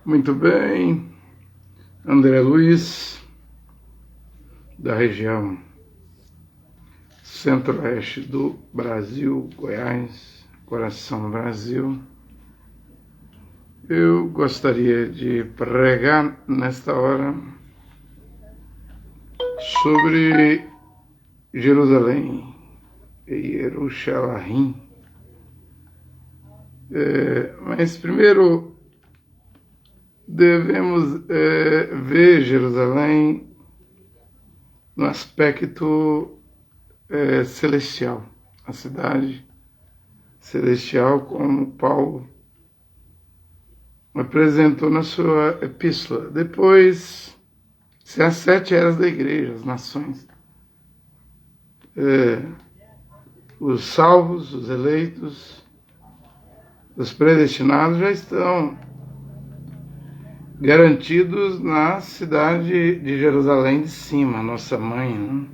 Muito bem, André Luiz, da região centro-oeste do Brasil, Goiás, coração do Brasil. Eu gostaria de pregar nesta hora sobre Jerusalém e Jerusalém. Mas primeiro devemos ver Jerusalém no aspecto celestial, a cidade celestial, como Paulo apresentou na sua epístola. Depois, as 7 eras da igreja, as nações, os salvos, os eleitos, os predestinados já estão garantidos na cidade de Jerusalém de cima, nossa mãe, né?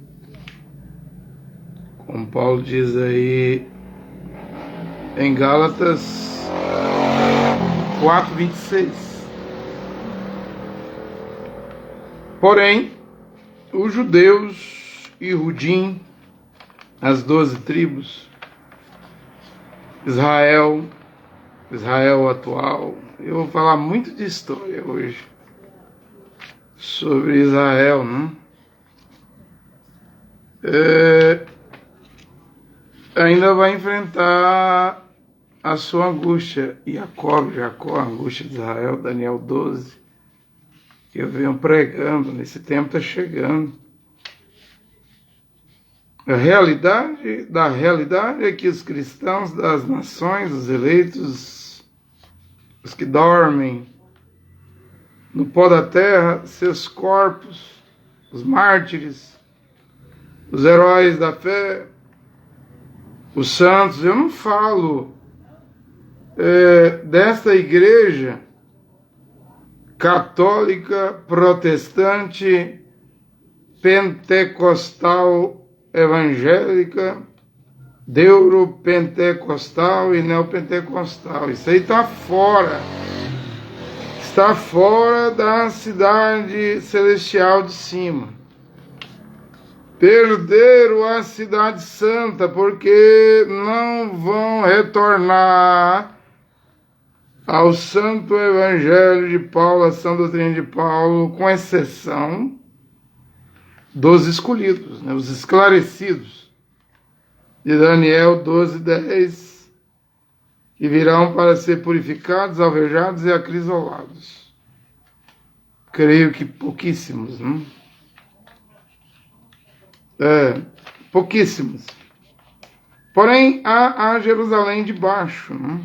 Como Paulo diz aí em Gálatas 4:26. Porém, os judeus e Rudim, as 12 tribos, Israel atual. Eu vou falar muito de história hoje, sobre Israel, né? Ainda vai enfrentar a sua angústia. Jacó, a angústia de Israel, Daniel 12, que eu venho pregando, nesse tempo está chegando. A realidade é que os cristãos das nações, os eleitos, os que dormem no pó da terra, seus corpos, os mártires, os heróis da fé, os santos. Eu não falo desta igreja católica, protestante, pentecostal, evangélica, deuteropentecostal e neopentecostal. Isso aí está fora da cidade celestial de cima. Perderam a cidade santa porque não vão retornar ao santo evangelho de Paulo, a sã doutrina de Paulo, com exceção dos escolhidos, né, os esclarecidos, de Daniel 12:10, que virão para ser purificados, alvejados e acrisolados. Creio que pouquíssimos, né? Pouquíssimos. Porém, há Jerusalém de baixo, né?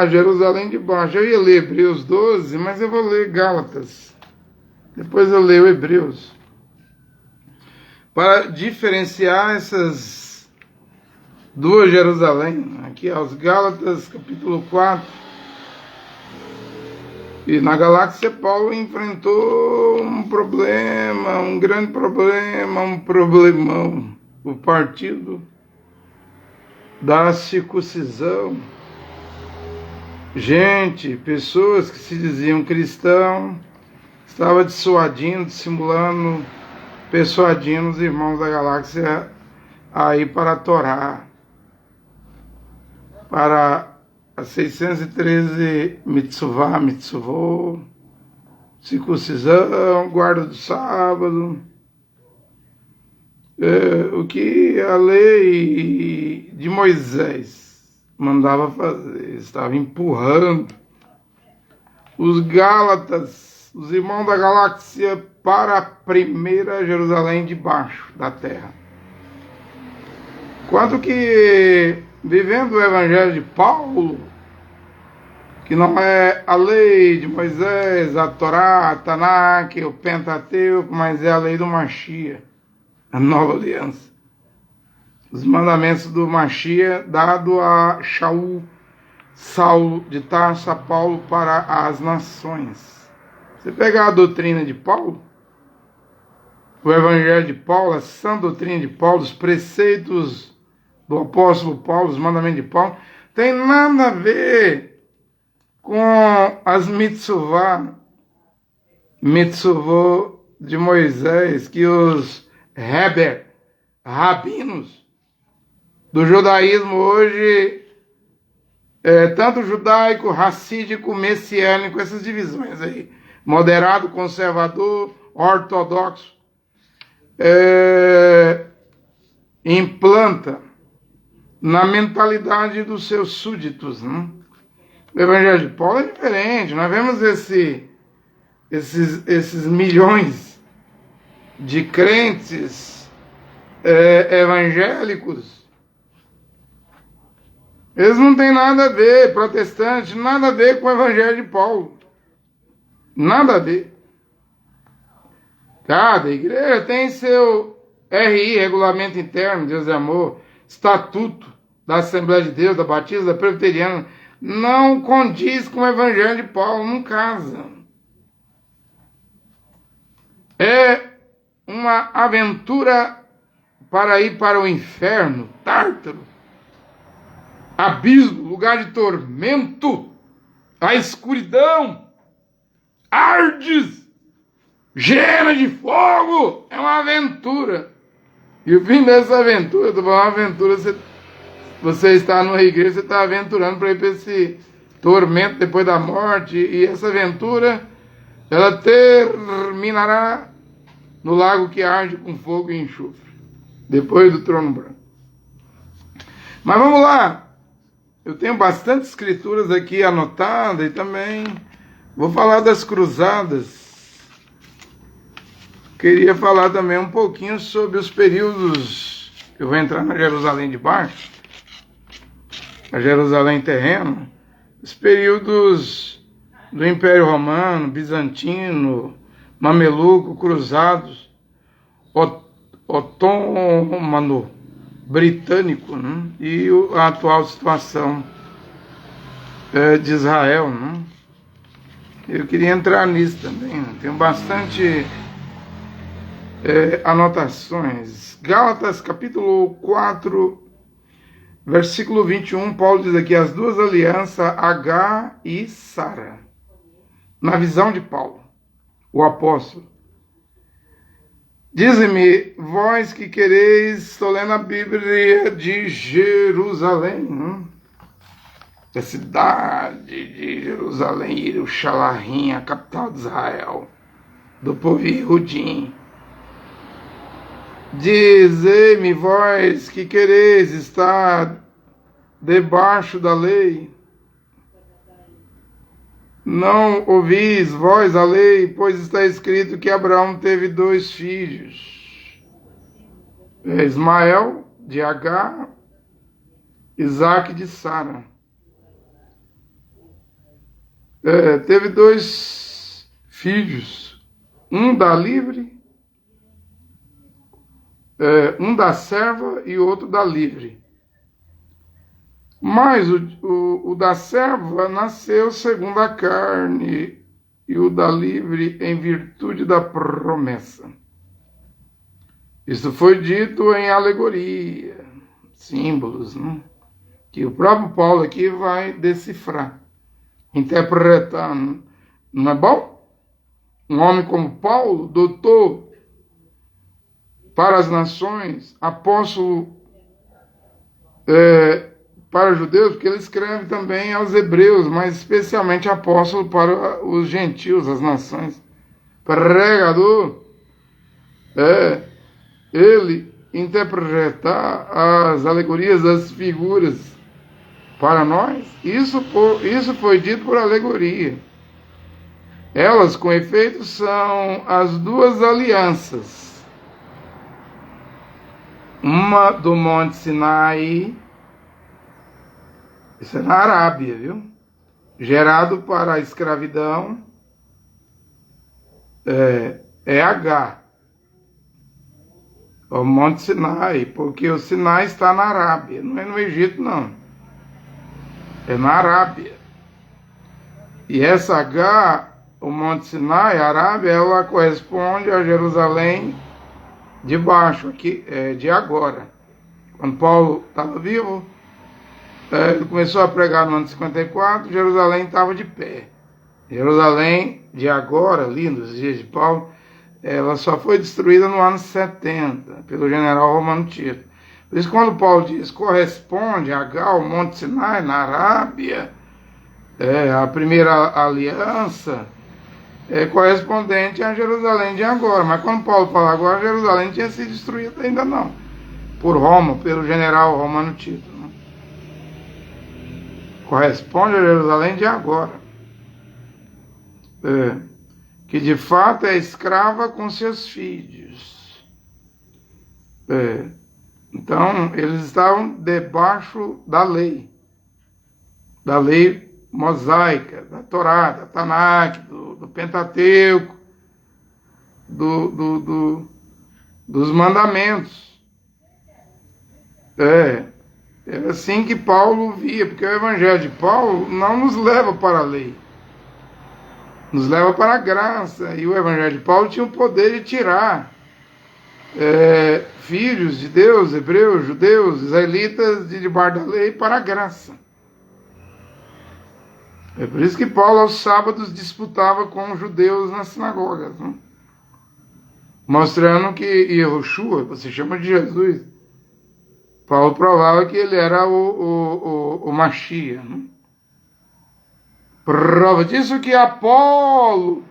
Jerusalém de baixo. Eu ia ler Hebreus 12, mas eu vou ler Gálatas. Depois eu leio Hebreus, para diferenciar essas duas Jerusalém. Aqui aos Gálatas, capítulo 4. E na galáxia Paulo enfrentou um problema, um grande problema, um problemão. O partido da circuncisão. Gente, pessoas que se diziam cristão, estava dissuadindo, dissimulando, persuadindo os irmãos da galáxia a ir para a Torá, para a 613 mitzvot, circuncisão, guarda do sábado, o que a lei de Moisés mandava fazer. Estava empurrando os Gálatas, os irmãos da galáxia, para a primeira Jerusalém de baixo da terra. Quanto que, vivendo o evangelho de Paulo, que não é a lei de Moisés, a Torá, a Tanakh, o Pentateuco, mas é a lei do Mashiach, a nova aliança. Os mandamentos do Mashiach dado a Saulo de Tarso, a Paulo para as nações. Você pegar a doutrina de Paulo, o evangelho de Paulo, a sã doutrina de Paulo, os preceitos do apóstolo Paulo, os mandamentos de Paulo, tem nada a ver com as mitzvot de Moisés, que os rabinos do judaísmo hoje, tanto judaico, racídico, messiânico, essas divisões aí, moderado, conservador, ortodoxo, implanta na mentalidade dos seus súditos, né? O Evangelho de Paulo é diferente. Nós vemos esses milhões de crentes evangélicos. Eles não têm nada a ver, protestantes, nada a ver com o Evangelho de Paulo. Nada a ver. Cada igreja tem seu RI, Regulamento Interno, Deus é Amor, Estatuto da Assembleia de Deus, da Batista, da Presbiteriana. Não condiz com o Evangelho de Paulo, não casa. É uma aventura para ir para o inferno, Tártaro, abismo, lugar de tormento, a escuridão, Ardes, gema de fogo. É uma aventura. E o fim dessa aventura, uma aventura, você está numa igreja, você está aventurando para ir para esse tormento depois da morte. E essa aventura, ela terminará no lago que arde com fogo e enxofre, depois do trono branco. Mas vamos lá. Eu tenho bastante escrituras aqui anotadas e também vou falar das cruzadas. Queria falar também um pouquinho sobre os períodos. Eu vou entrar na Jerusalém de baixo, a Jerusalém terrena, os períodos do Império Romano, Bizantino, Mameluco, Cruzados, Otomano, Britânico, né? E a atual situação de Israel, né? Eu queria entrar nisso também, né? Tenho bastante anotações. Gálatas capítulo 4, versículo 21, Paulo diz aqui, as duas alianças, Agar e Sara. Na visão de Paulo, o apóstolo. Dize-me, vós que quereis, estou lendo a Bíblia de Jerusalém, né? Da cidade de Jerusalém, Yerushalayim, a capital de Israel, do povo Yehudim. Dizei-me, vós que quereis estar debaixo da lei, não ouvis vós a lei, pois está escrito que Abraão teve 2 filhos, Ismael de Agar, Isaque de Sara. Teve 2 filhos, um da livre, um da serva e outro da livre. Mas o da serva nasceu segundo a carne, e o da livre em virtude da promessa. Isso foi dito em alegoria, símbolos, né? Que o próprio Paulo aqui vai decifrar, interpretar. Não é bom? Um homem como Paulo, doutor para as nações, apóstolo para os judeus, porque ele escreve também aos hebreus, mas especialmente apóstolo para os gentios, as nações. Pregador, ele interpretar as alegorias, as figuras para nós, isso foi dito por alegoria. Elas, com efeito, são as 2 alianças. Uma do Monte Sinai, isso é na Arábia, viu? Gerado para a escravidão, é Agar. O Monte Sinai, porque o Sinai está na Arábia, não é no Egito, não. É na Arábia. E essa Agar, o Monte Sinai, a Arábia, ela corresponde a Jerusalém de baixo, aqui, de agora. Quando Paulo estava vivo, Ele começou a pregar no ano 54, Jerusalém estava de pé. Jerusalém de agora, ali nos dias de Paulo, ela só foi destruída no ano 70, pelo general Romano Tito. Por isso, quando Paulo diz, corresponde a Gal, Monte Sinai, na Arábia, a primeira aliança, é correspondente a Jerusalém de agora. Mas quando Paulo fala agora, Jerusalém tinha sido destruída ainda não, por Roma, pelo general Romano Tito. Né? Corresponde a Jerusalém de agora. Que de fato é escrava com seus filhos. Então, eles estavam debaixo da lei mosaica, da Torá, da Tanakh, do Pentateuco, dos mandamentos. É assim que Paulo via, porque o Evangelho de Paulo não nos leva para a lei, nos leva para a graça, e o Evangelho de Paulo tinha o poder de tirar filhos de Deus, hebreus, judeus, israelitas, de debaixo da lei para a graça. É por isso que Paulo aos sábados disputava com os judeus nas sinagogas, né? Mostrando que Yehoshua, você chama de Jesus, Paulo provava que ele era o Mashiach, né? Prova disso que Apolo,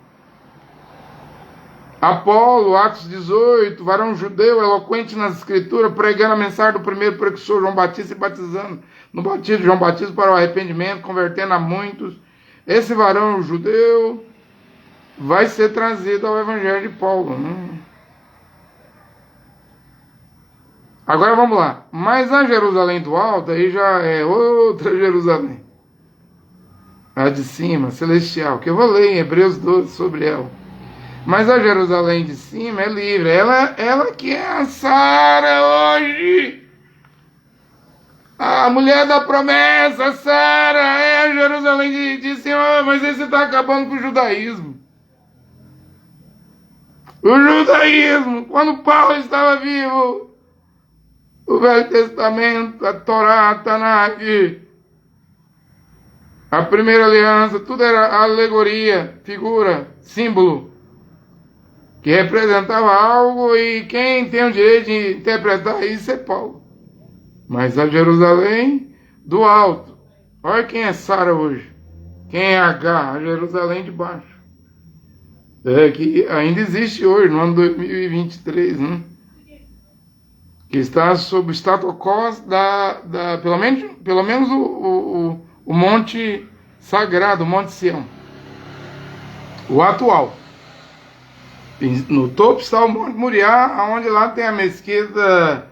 Atos 18, varão judeu, eloquente nas escrituras, pregando a mensagem do primeiro precursor João Batista e batizando no batismo de João Batista para o arrependimento, convertendo a muitos. Esse varão judeu vai ser trazido ao Evangelho de Paulo. Né? Agora vamos lá. Mas a Jerusalém do alto, aí já é outra Jerusalém. A de cima, celestial, que eu vou ler em Hebreus 12 sobre ela. Mas a Jerusalém de cima é livre. Ela que é a Sara hoje. A mulher da promessa, Sara, é a Jerusalém de cima. Mas aí você está acabando com o judaísmo. O judaísmo, quando Paulo estava vivo, o Velho Testamento, a Torá, a Tanakh, a primeira aliança, tudo era alegoria, figura, símbolo, que representava algo, e quem tem o direito de interpretar isso é Paulo. Mas a Jerusalém do alto, olha quem é Sara hoje, quem é Agar, a Jerusalém de baixo, que ainda existe hoje, no ano 2023, né? Que está sob o status quo pelo menos o monte sagrado, o Monte Sião, o atual. No topo está o Monte Moriá, onde lá tem a mesquita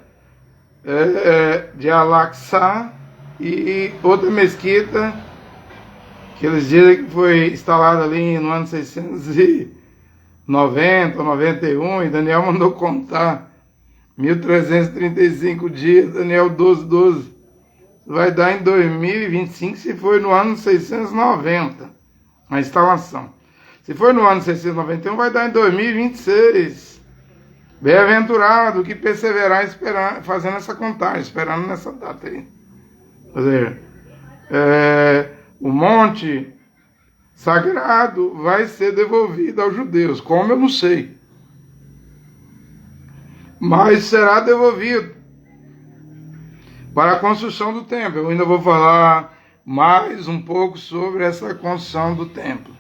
de Al-Aqsa, e outra mesquita que eles dizem que foi instalada ali no ano 690 ou 91, e Daniel mandou contar 1335 dias, Daniel 12. Vai dar em 2025, se foi no ano 690 a instalação. Se for no ano 691, vai dar em 2026. Bem-aventurado que perseverar fazendo essa contagem, esperando nessa data aí. Quer dizer, o monte sagrado vai ser devolvido aos judeus, como eu não sei. Mas será devolvido para a construção do templo. Eu ainda vou falar mais um pouco sobre essa construção do templo.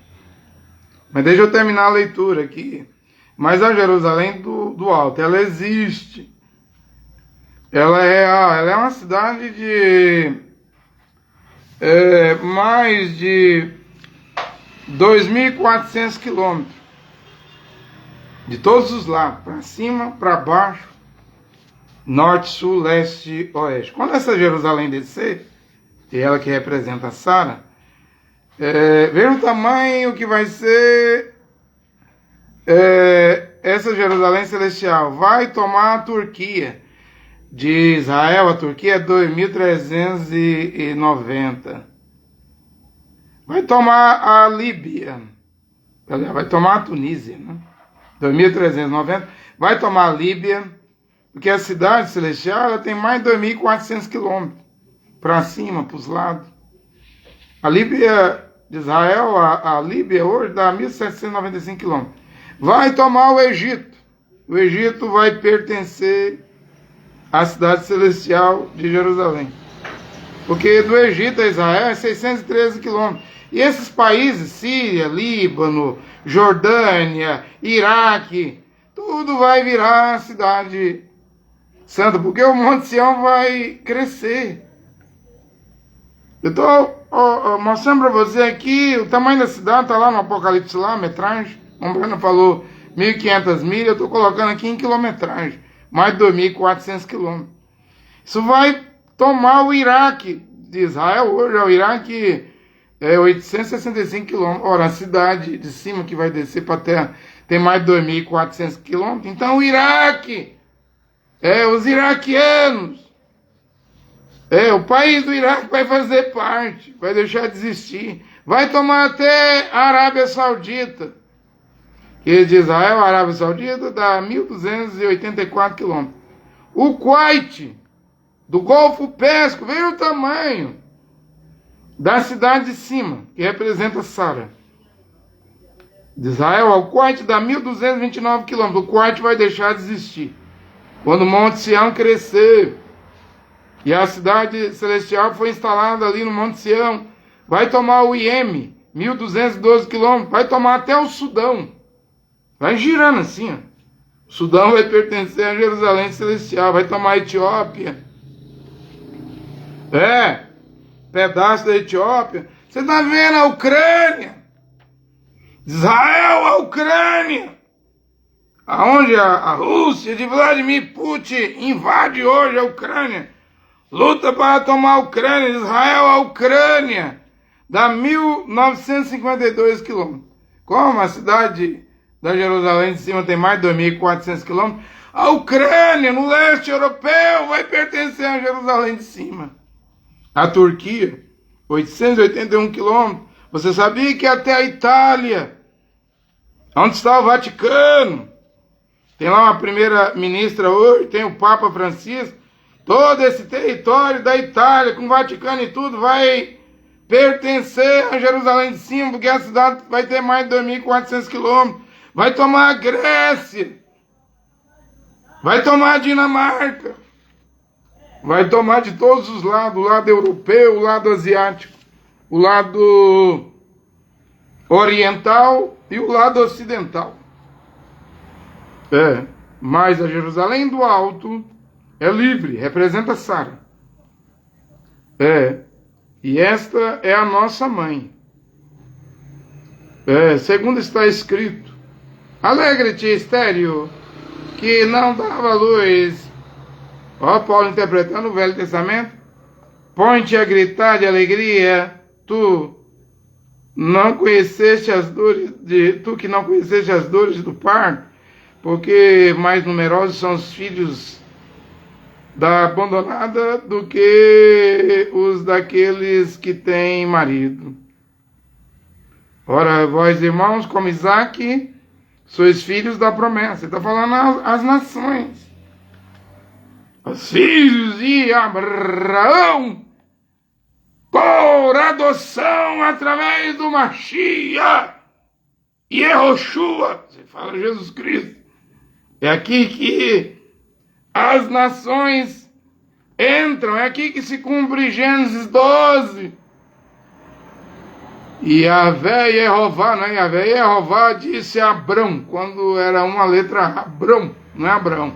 Mas deixa eu terminar a leitura aqui. Mas a Jerusalém do alto, ela existe. Ela é uma cidade de mais de 2.400 quilômetros. De todos os lados, para cima, para baixo, norte, sul, leste, oeste. Quando essa Jerusalém descer, e ela que representa a Sara, veja o tamanho que vai ser essa Jerusalém celestial. Vai tomar a Turquia. De Israel, a Turquia é 2.390. Vai tomar a Líbia. Vai tomar a Tunísia, né? 2.390. Vai tomar a Líbia, porque a cidade celestial ela tem mais de 2.400 quilômetros. para cima, para os lados. A Líbia de Israel, a Líbia hoje dá 1.795 quilômetros. Vai tomar o Egito. O Egito vai pertencer à cidade celestial de Jerusalém. Porque do Egito a Israel é 613 quilômetros. E esses países, Síria, Líbano, Jordânia, Iraque, tudo vai virar cidade santa, porque o Monte Sião vai crescer. Eu estou mostrando para você aqui, o tamanho da cidade está lá no Apocalipse, lá, metragem. O Breno falou 1.500 milhas, eu estou colocando aqui em quilometragem, mais de 2.400 quilômetros. Isso vai tomar o Iraque de Israel hoje, o Iraque é 865 quilômetros. Ora, a cidade de cima que vai descer para a terra tem mais de 2.400 quilômetros. Então o Iraque, os iraquianos, o país do Iraque vai fazer parte, vai deixar de existir. Vai tomar até a Arábia Saudita. Que de Israel, a Arábia Saudita, dá 1.284 quilômetros. O Kuwait, do Golfo Pérsico, veja o tamanho da cidade de cima, que representa Sara. De Israel ao Kuwait dá 1.229 quilômetros. O Kuwait vai deixar de existir quando o Monte Sião crescer. E a cidade celestial foi instalada ali no Monte Sião. Vai tomar o Iêmen, 1.212 quilômetros. Vai tomar até o Sudão. Vai girando assim, ó. O Sudão vai pertencer a Jerusalém celestial. Vai tomar a Etiópia. Pedaço da Etiópia. Você está vendo a Ucrânia? Israel, a Ucrânia. Aonde a Rússia de Vladimir Putin invade hoje a Ucrânia. Luta para tomar a Ucrânia. Israel, a Ucrânia. Dá 1.952 quilômetros. Como a cidade da Jerusalém de cima tem mais de 2.400 quilômetros, a Ucrânia, no leste europeu, vai pertencer a Jerusalém de cima. A Turquia, 881 quilômetros. Você sabia que até a Itália, onde está o Vaticano, tem lá uma primeira-ministra hoje, tem o Papa Francisco, todo esse território da Itália, com o Vaticano e tudo, vai pertencer a Jerusalém de cima, porque a cidade vai ter mais de 2.400 quilômetros. Vai tomar a Grécia, vai tomar a Dinamarca, vai tomar de todos os lados, o lado europeu, o lado asiático, o lado oriental e o lado ocidental. Mas a Jerusalém do Alto é livre, representa Sara. E esta é a nossa mãe. Segundo está escrito, alegre-te, estéril, que não dava luz. Paulo interpretando o Velho Testamento. Põe-te a gritar de alegria, tu não conheceste as dores tu que não conheceste as dores do parto, porque mais numerosos são os filhos da abandonada do que os daqueles que têm marido. Ora, vós, irmãos, como Isaque, sois filhos da promessa. Ele está falando às nações. Os filhos de Abraão, por adoção através do Mashiach, Yehoshua, você fala Jesus Cristo. É aqui que as nações entram, é aqui que se cumpre Gênesis 12. E Yahvé Yehová, não é Yahvé Yehová, disse a Abrão, quando era uma letra Abrão, não é Abraão,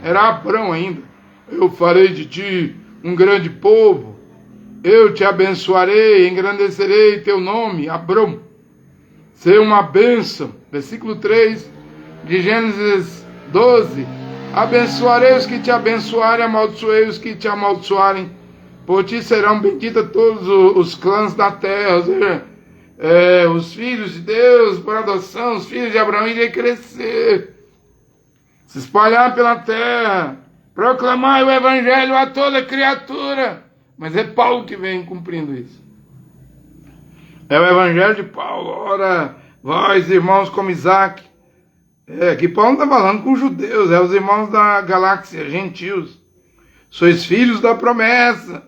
era Abrão ainda. Eu farei de ti um grande povo, eu te abençoarei, engrandecerei teu nome, Abrão. Ser uma bênção, versículo 3 de Gênesis 12. Abençoarei os que te abençoarem, amaldiçoei os que te amaldiçoarem. Por ti serão benditos todos os clãs da terra. Os filhos de Deus, por adoção, os filhos de Abraão iriam crescer, se espalhar pela terra, proclamar o evangelho a toda criatura. Mas é Paulo que vem cumprindo isso. É o evangelho de Paulo. Ora, vós, irmãos, como Isaque. Aqui Paulo está falando com os judeus, os irmãos da galáxia, gentios. Sois filhos da promessa.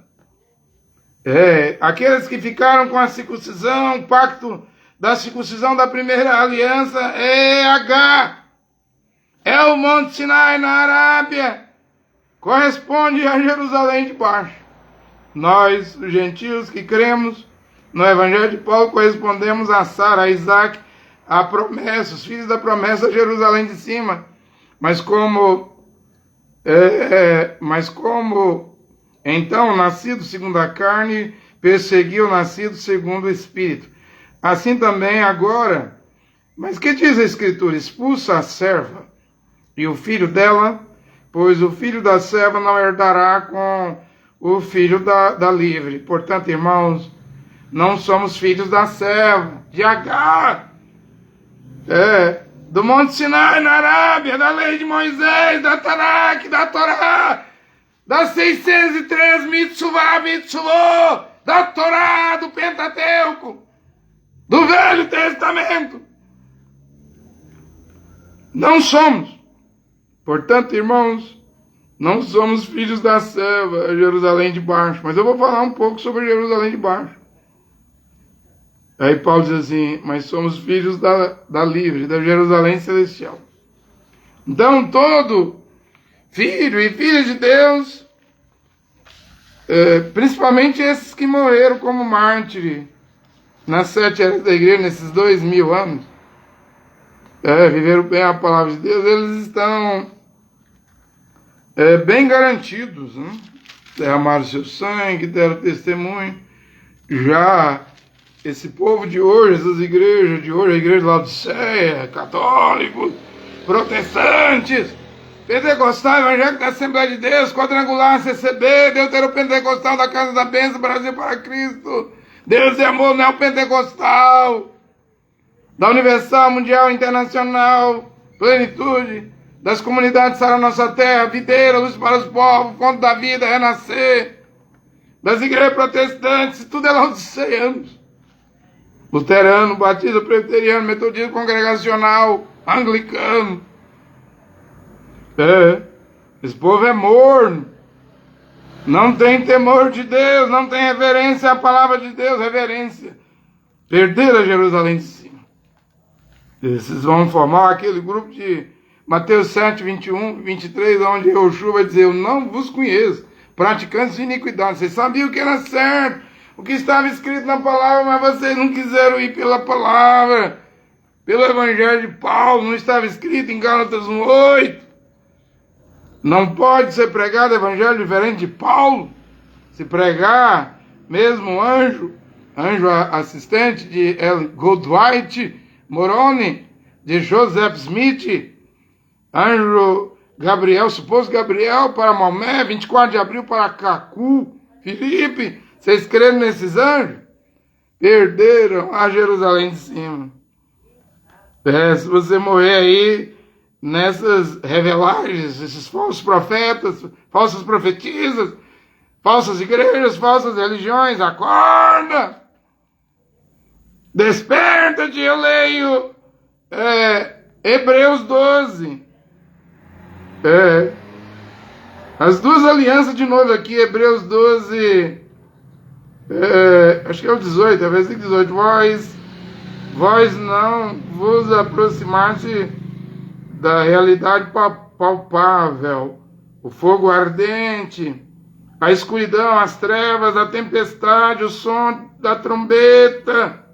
Aqueles que ficaram com a circuncisão, o pacto da circuncisão da primeira aliança é H. É o Monte Sinai na Arábia. Corresponde a Jerusalém de baixo. Nós, os gentios que cremos no Evangelho de Paulo, correspondemos a Sara, a Isaac, a promessa, os filhos da promessa, Jerusalém de cima. Mas como então o nascido segundo a carne perseguiu o nascido segundo o Espírito, assim também agora. Mas que diz a Escritura? Expulsa a serva e o filho dela, pois o filho da serva não herdará com o filho da livre. Portanto, irmãos, não somos filhos da serva, de Agar, do Monte Sinai na Arábia, da lei de Moisés, da Tanakh, da Torá, das 603 mitzvot, da Torá, do Pentateuco, do Velho Testamento. Não somos. Portanto, irmãos, não somos filhos da serva, Jerusalém de baixo. Mas eu vou falar um pouco sobre Jerusalém de baixo. Aí Paulo diz assim, mas somos filhos da livre, da Jerusalém celestial. Então, todo filho e filha de Deus, principalmente esses que morreram como mártires nas 7 eras da igreja, nesses 2000 anos, viveram bem a palavra de Deus, eles estão bem garantidos, né? Derramaram seu sangue, deram testemunho. Já esse povo de hoje, essas igrejas de hoje, a igreja de Laodiceia, católicos, protestantes, pentecostal, evangélico da Assembleia de Deus, quadrangular, CCB, Deuteropentecostal da Casa da Bênção, Brasil para Cristo, Deus de Amor, Neopentecostal, da Universal, Mundial, Internacional, Plenitude, das comunidades Sara Nossa Terra, Videira, Luz para os Povos, Fonte da Vida, Renascer, das igrejas protestantes, tudo é laodiceanos. Luterano, batista, presbiteriano, metodista, congregacional, anglicano. Esse povo é morno. Não tem temor de Deus, não tem reverência à palavra de Deus, reverência. Perderam a Jerusalém de cima. Esses vão formar aquele grupo de Mateus 7, 21, 23, onde Yoshua vai dizer, eu não vos conheço, praticantes de iniquidade. Vocês sabiam o que era certo, o que estava escrito na palavra, mas vocês não quiseram ir pela palavra, pelo Evangelho de Paulo, não estava escrito em Gálatas 1:8. Não pode ser pregado Evangelho diferente de Paulo. Se pregar, mesmo anjo assistente de L. Goldwhite Moroni, de Joseph Smith, anjo Gabriel, suposto Gabriel para Maomé, 24 de abril para Cacu, Filipe, vocês creram nesses anjos? Perderam a Jerusalém de cima. Se você morrer aí nessas revelagens, esses falsos profetas, falsas profetisas, falsas igrejas, falsas religiões, acorda! Desperta-te, eu leio Hebreus 12. As duas alianças de novo aqui, Hebreus 12, acho que é o 18, é o versículo 18. Vós não vos aproximaste da realidade palpável, o fogo ardente, a escuridão, as trevas, a tempestade, o som da trombeta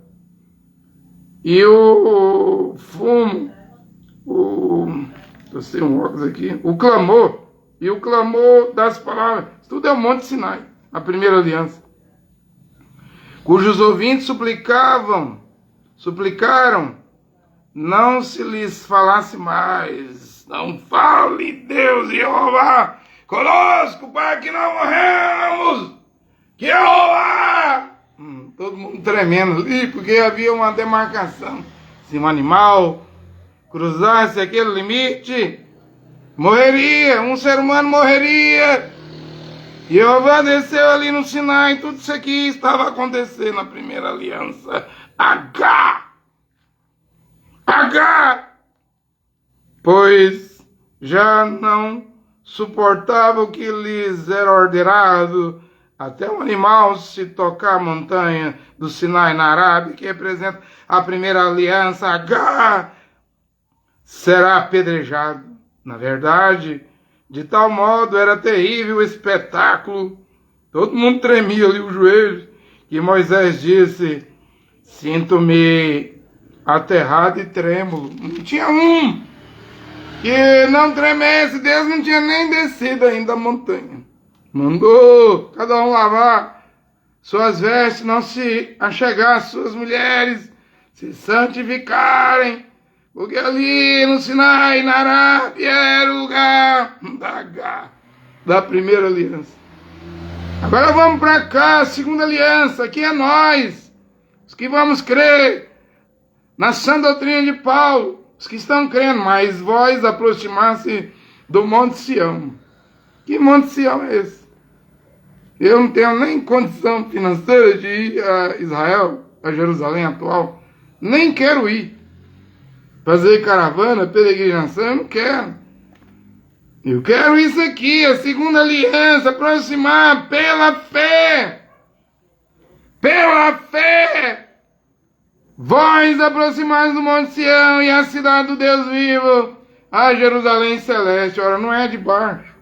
e o fumo, o clamor, e o clamor das palavras. Isso tudo é o Monte Sinai, a primeira aliança, cujos ouvintes suplicaram, não se lhes falasse mais, não fale Deus Jeová conosco para que não morramos, que Jeová. Todo mundo tremendo ali, porque havia uma demarcação. Se um animal cruzasse aquele limite, morreria, um ser humano morreria. Jeová desceu ali no Sinai, tudo isso aqui estava acontecendo na primeira aliança. H! Pois já não suportava o que lhes era ordenado, até um animal, se tocar a montanha do Sinai na Arábia, que representa a primeira aliança, Agar, será apedrejado. Na verdade, de tal modo era terrível o espetáculo, todo mundo tremia ali os joelhos, que Moisés disse: sinto-me aterrado e trêmulo. Não tinha um que não tremesse, Deus não tinha nem descido ainda a montanha. Mandou cada um lavar suas vestes, não se achegar às suas mulheres, se santificarem, porque ali no Sinai, na Arábia, era o lugar da primeira aliança. Agora vamos para cá, a segunda aliança, aqui é nós, os que vamos crer na sã doutrina de Paulo, os que estão crendo, mas vós aproximar-se do Monte Sião. Que Monte Sião é esse? Eu não tenho nem condição financeira de ir a Israel, a Jerusalém atual. Nem quero ir. Fazer caravana, peregrinação, eu não quero. Eu quero isso aqui, a segunda aliança, aproximar pela fé. Pela fé. Vós aproximais do Monte Sião e a cidade do Deus vivo, a Jerusalém celeste. Ora, não é de baixo.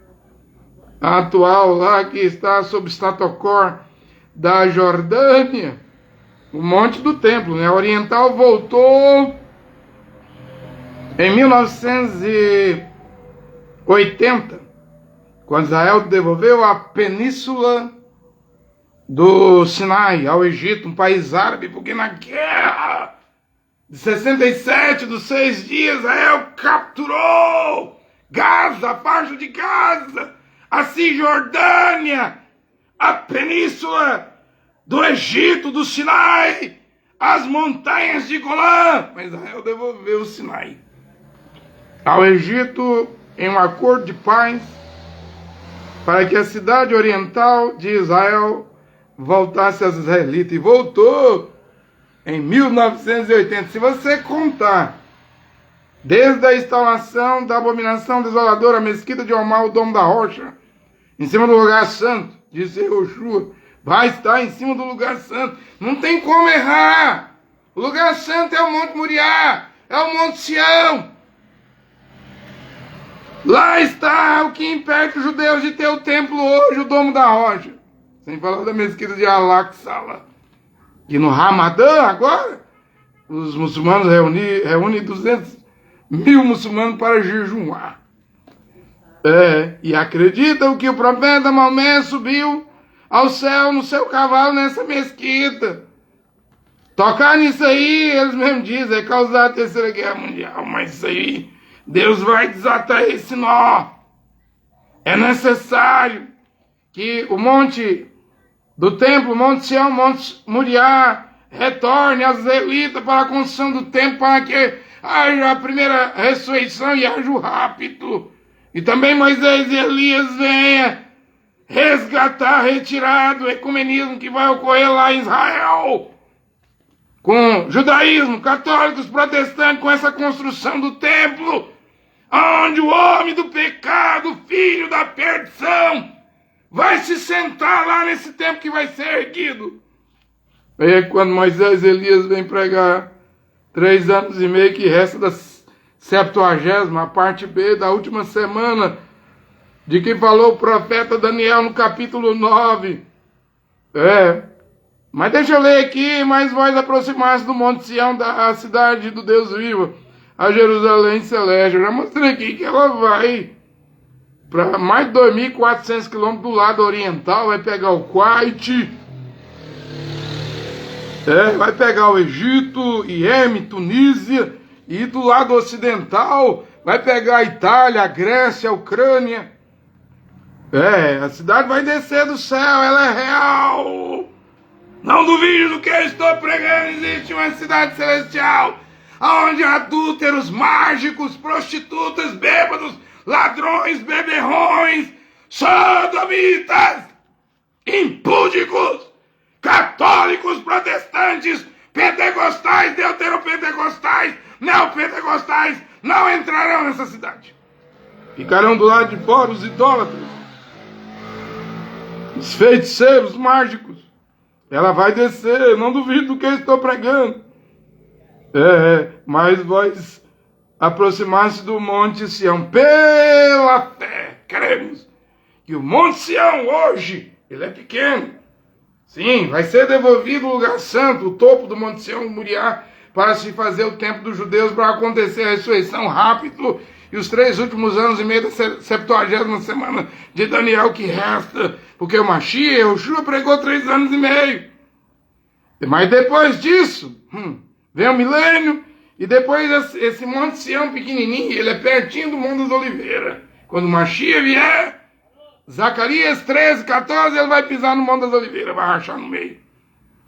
A atual lá que está sob estatocor da Jordânia, o Monte do Templo, né? A oriental voltou em 1980, quando Israel devolveu a península do Sinai ao Egito, um país árabe, porque na guerra de 67, dos 6 dias, Israel capturou Gaza, a faixa de Gaza, a Cisjordânia, a península do Egito, do Sinai, as montanhas de Golã. Mas Israel devolveu o Sinai ao Egito em um acordo de paz para que a cidade oriental de Israel voltasse aos israelitas. E voltou em 1980. Se você contar desde a instalação da abominação desoladora, a mesquita de Omar, o Domo da Rocha, em cima do lugar santo, disse Yehoshua, vai estar em cima do lugar santo. Não tem como errar. O lugar santo é o Monte Moriá, é o Monte Sião. Lá está o que impede os judeus de ter o templo hoje, o Domo da Rocha. Sem falar da mesquita de Al-Aqsa. E no Ramadã, agora, os muçulmanos reúnem 200 mil muçulmanos para jejuar. E acreditam que o profeta Maomé subiu ao céu no seu cavalo nessa mesquita. Tocar nisso aí, eles mesmos dizem, é causar a terceira guerra mundial. Mas isso aí, Deus vai desatar esse nó. É necessário que o monte do templo, Monte Sião, Monte Moriá, retorne aos israelitas para a construção do templo, para que haja a primeira ressurreição e haja o rapto. E também Moisés e Elias venham resgatar, retirar do ecumenismo que vai ocorrer lá em Israel, com judaísmo, católicos, protestantes, com essa construção do templo, onde o homem do pecado, filho da perdição, vai se sentar lá nesse templo que vai ser erguido. É quando Moisés e Elias vêm pregar 3 anos e meio que resta da 70ª, a parte B da última semana, de que falou o profeta Daniel no capítulo 9. Mas deixa eu ler aqui, mas vós aproximaste do Monte Sião, da cidade do Deus vivo, a Jerusalém celeste. Eu já mostrei aqui que ela vai para mais de 2.400 quilômetros do lado oriental, vai pegar o Kuwait, vai pegar o Egito, Iêmen, Tunísia, e do lado ocidental vai pegar a Itália, a Grécia, a Ucrânia. A cidade vai descer do céu, ela é real. Não duvide do que eu estou pregando, existe uma cidade celestial, onde adúlteros, mágicos, prostitutas, bêbados, ladrões, beberrões, sodomitas, impúdicos, católicos, protestantes, pentecostais, deuteropentecostais, neopentecostais não entrarão nessa cidade. Ficarão do lado de fora os idólatras, os feiticeiros mágicos. Ela vai descer, não duvido do que eu estou pregando. Mas vós aproximar-se do Monte Sião. Pela fé, cremos que o Monte Sião hoje, ele é pequeno. Sim, vai ser devolvido o lugar santo, o topo do Monte Sião, Moriá, para se fazer o tempo dos judeus, para acontecer a ressurreição rápido e os 3 últimos anos e meio da 70ª semana de Daniel que resta, porque o Mashiach, o Yeshua, pregou 3 anos e meio. Mas depois disso, vem o milênio, e depois esse Monte Sião pequenininho, ele é pertinho do Monte das Oliveiras. Quando o Mashiach vier, Zacarias 13, 14, ele vai pisar no Monte das Oliveiras, vai rachar no meio.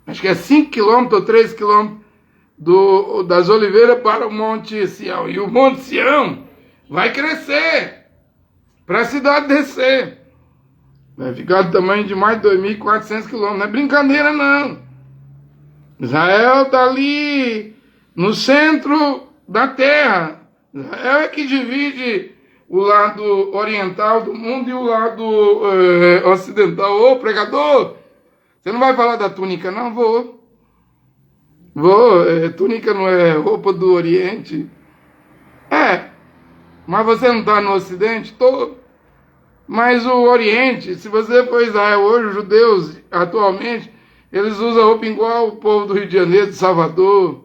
Acho que é 5 quilômetros ou 3 quilômetros das Oliveiras para o Monte Sião. E o Monte Sião vai crescer para a cidade descer. Vai ficar do tamanho de mais de 2.400 quilômetros. Não é brincadeira, não. Israel está ali no centro da terra. Israel é que divide o lado oriental do mundo e o lado ocidental. Ô, pregador, você não vai falar da túnica, não? Vou. Túnica não é roupa do Oriente? Mas você não está no Ocidente? Tô. Mas o Oriente, se você for Israel hoje, os judeus atualmente, eles usam roupa igual o povo do Rio de Janeiro, de Salvador,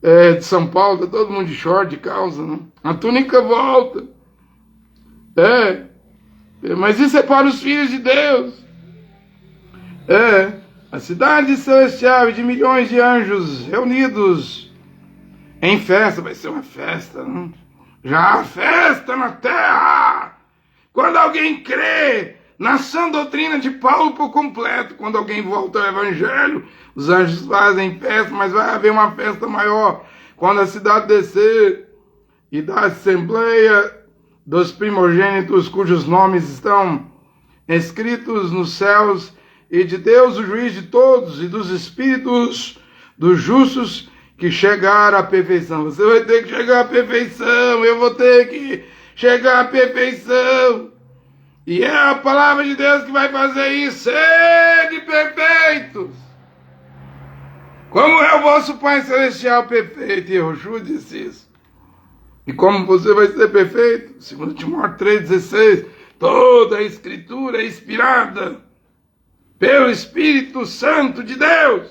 de São Paulo, tá todo mundo de short, de calça, né? A túnica volta. Mas isso é para os filhos de Deus. A cidade celestial de milhões de anjos reunidos em festa. Vai ser uma festa, né? Já há festa na terra. Quando alguém crê na sã doutrina de Paulo por completo, quando alguém volta ao Evangelho, os anjos fazem festa, mas vai haver uma festa maior quando a cidade descer e da assembleia dos primogênitos cujos nomes estão escritos nos céus, e de Deus, o juiz de todos, e dos espíritos dos justos que chegaram à perfeição. Você vai ter que chegar à perfeição, eu vou ter que chegar à perfeição. E é a palavra de Deus que vai fazer isso. Sede perfeitos, como é o vosso Pai Celestial perfeito. E Yeshua disse isso. E como você vai ser perfeito? 2 Timóteo 3,16. Toda a Escritura é inspirada pelo Espírito Santo de Deus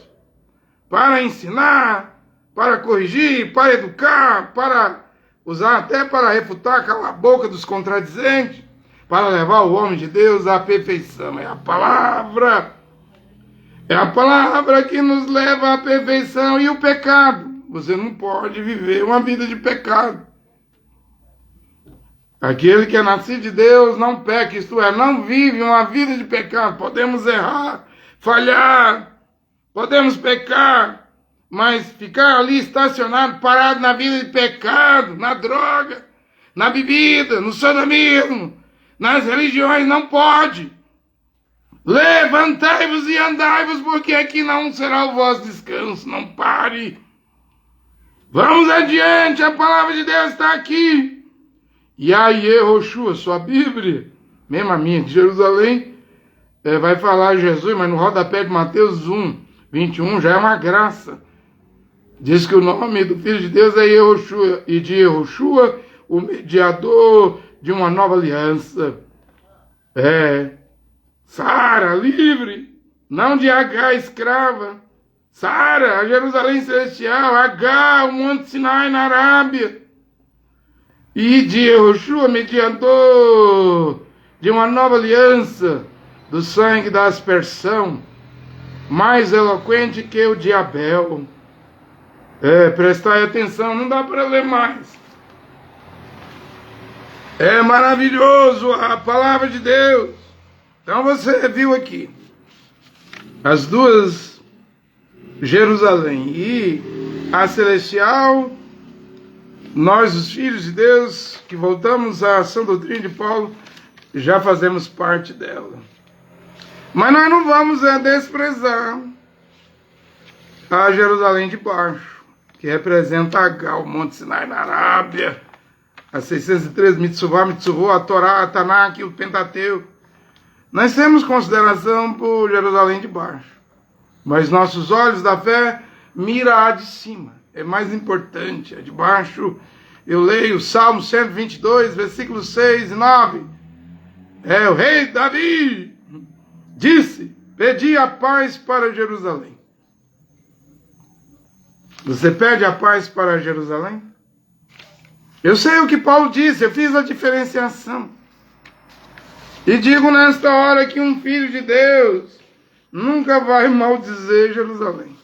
para ensinar, para corrigir, para educar, para usar até para refutar, calar a boca dos contradizentes, para levar o homem de Deus à perfeição. É a palavra que nos leva à perfeição. E o pecado, você não pode viver uma vida de pecado. Aquele que é nascido de Deus não peca, isto é, não vive uma vida de pecado. Podemos errar, falhar, podemos pecar, mas ficar ali estacionado, parado na vida de pecado, na droga, na bebida, no sodomismo, nas religiões, não pode. Levantai-vos e andai-vos, porque aqui não será o vosso descanso. Não pare. Vamos adiante, a palavra de Deus está aqui. E aí, Yeshua, sua Bíblia, mesmo a minha, de Jerusalém, vai falar Jesus, mas no rodapé de Mateus 1:21 já é uma graça. Diz que o nome do Filho de Deus é Yeshua, e de Yeshua, o mediador de uma nova aliança. Sara, livre, não de H, escrava. Sara, a Jerusalém celestial, H, o Monte Sinai na Arábia. E de Yeshua, mediador de uma nova aliança, do sangue da aspersão, mais eloquente que o de Abel. Prestai atenção, não dá para ler mais. É maravilhoso a palavra de Deus. Então você viu aqui as duas Jerusalém e a celestial. Nós, os filhos de Deus, que voltamos à sã doutrina de Paulo, já fazemos parte dela. Mas nós não vamos desprezar a Jerusalém de baixo, que representa H, o Monte Sinai na Arábia, a 613 Mitzvah, a Torá, a Tanakh, o Pentateuco. Nós temos consideração por Jerusalém de baixo, mas nossos olhos da fé miram a de cima. É mais importante, a de baixo. Eu leio Salmo 122, versículos 6 e 9. O rei Davi disse: pedi a paz para Jerusalém. Você pede a paz para Jerusalém? Eu sei o que Paulo disse, eu fiz a diferenciação. E digo nesta hora que um filho de Deus nunca vai maldizer Jerusalém.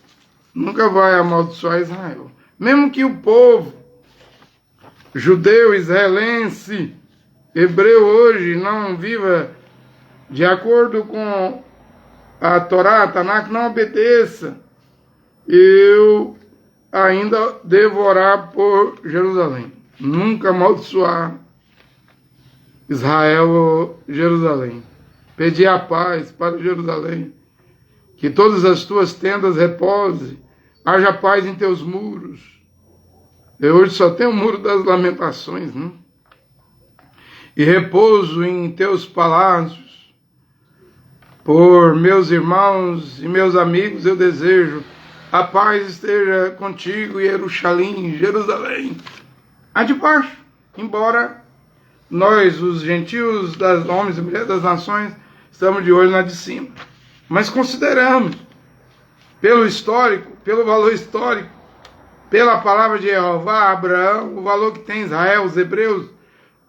Nunca vai amaldiçoar Israel. Mesmo que o povo judeu, israelense, hebreu hoje não viva de acordo com a Torá, a Tanakh, não obedeça, eu ainda devo orar por Jerusalém. Nunca amaldiçoar Israel ou Jerusalém. Pedir a paz para Jerusalém. Que todas as tuas tendas repousem. Haja paz em teus muros. Eu hoje só tenho o muro das lamentações, né? E repouso em teus palácios. Por meus irmãos e meus amigos eu desejo a paz esteja contigo, Jerusalém, Jerusalém. A de baixo, embora nós, os gentios, das homens e mulheres das nações, estamos de olho na de cima. Mas consideramos, pelo histórico, pelo valor histórico, pela palavra de Jeová, Abraão, o valor que tem Israel, os hebreus,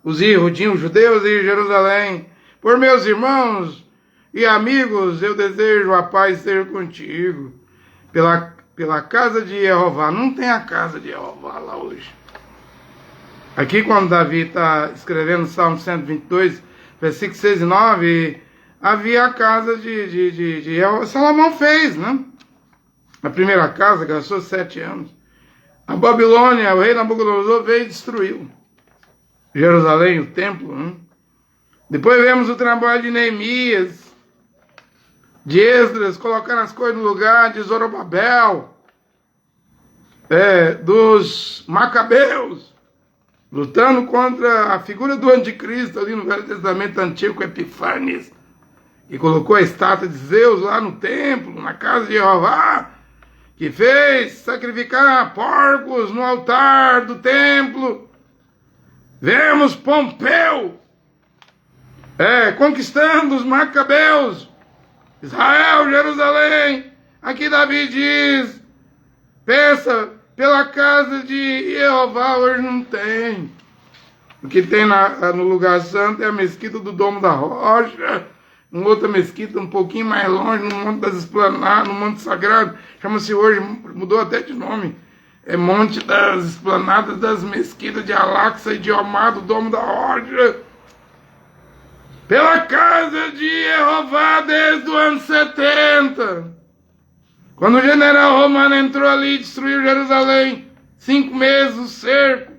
os Yehudim, os judeus e Jerusalém. Por meus irmãos e amigos, eu desejo a paz ser contigo. Pela casa de Jeová. Não tem a casa de Jeová lá hoje. Aqui quando Davi está escrevendo o Salmo 122, versículos 6 e 9, havia a casa de Jeová. Salomão fez, né? A primeira casa, gastou 7 anos. A Babilônia, o rei Nabucodonosor veio e destruiu Jerusalém, o templo, né? Depois vemos o trabalho de Neemias, de Esdras, colocando as coisas no lugar, de Zorobabel, dos Macabeus, lutando contra a figura do anticristo ali no Velho Testamento Antigo, com Epifanes, que colocou a estátua de Zeus lá no templo, na casa de Jeová, que fez sacrificar porcos no altar do templo. Vemos Pompeu conquistando os Macabeus, Israel, Jerusalém. Aqui Davi diz: pensa, pela casa de Jeová hoje não tem. O que tem no lugar santo é a mesquita do Domo da Rocha, uma outra mesquita um pouquinho mais longe, no Monte das Esplanadas, no Monte Sagrado, chama-se hoje, mudou até de nome, é Monte das Esplanadas das Mesquitas de Al-Aqsa e de Omar, do Domo da Rocha. Pela casa de Jeová desde o ano 70. Quando o general romano entrou ali e destruiu Jerusalém, 5 meses o cerco,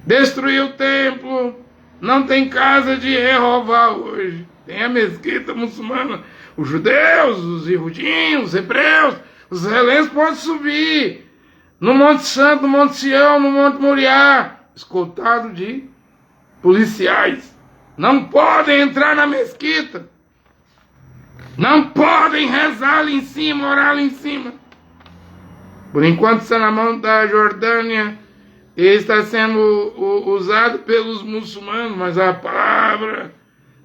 destruiu o templo, não tem casa de Jeová hoje. Tem a mesquita muçulmana. Os judeus, os Yehudim, os hebreus, os israelenses podem subir no Monte Santo, no Monte Sião, no Monte Moriá, escoltado de policiais. Não podem entrar na mesquita. Não podem rezar ali em cima, orar ali em cima. Por enquanto está na mão da Jordânia e está sendo usado pelos muçulmanos, mas a palavra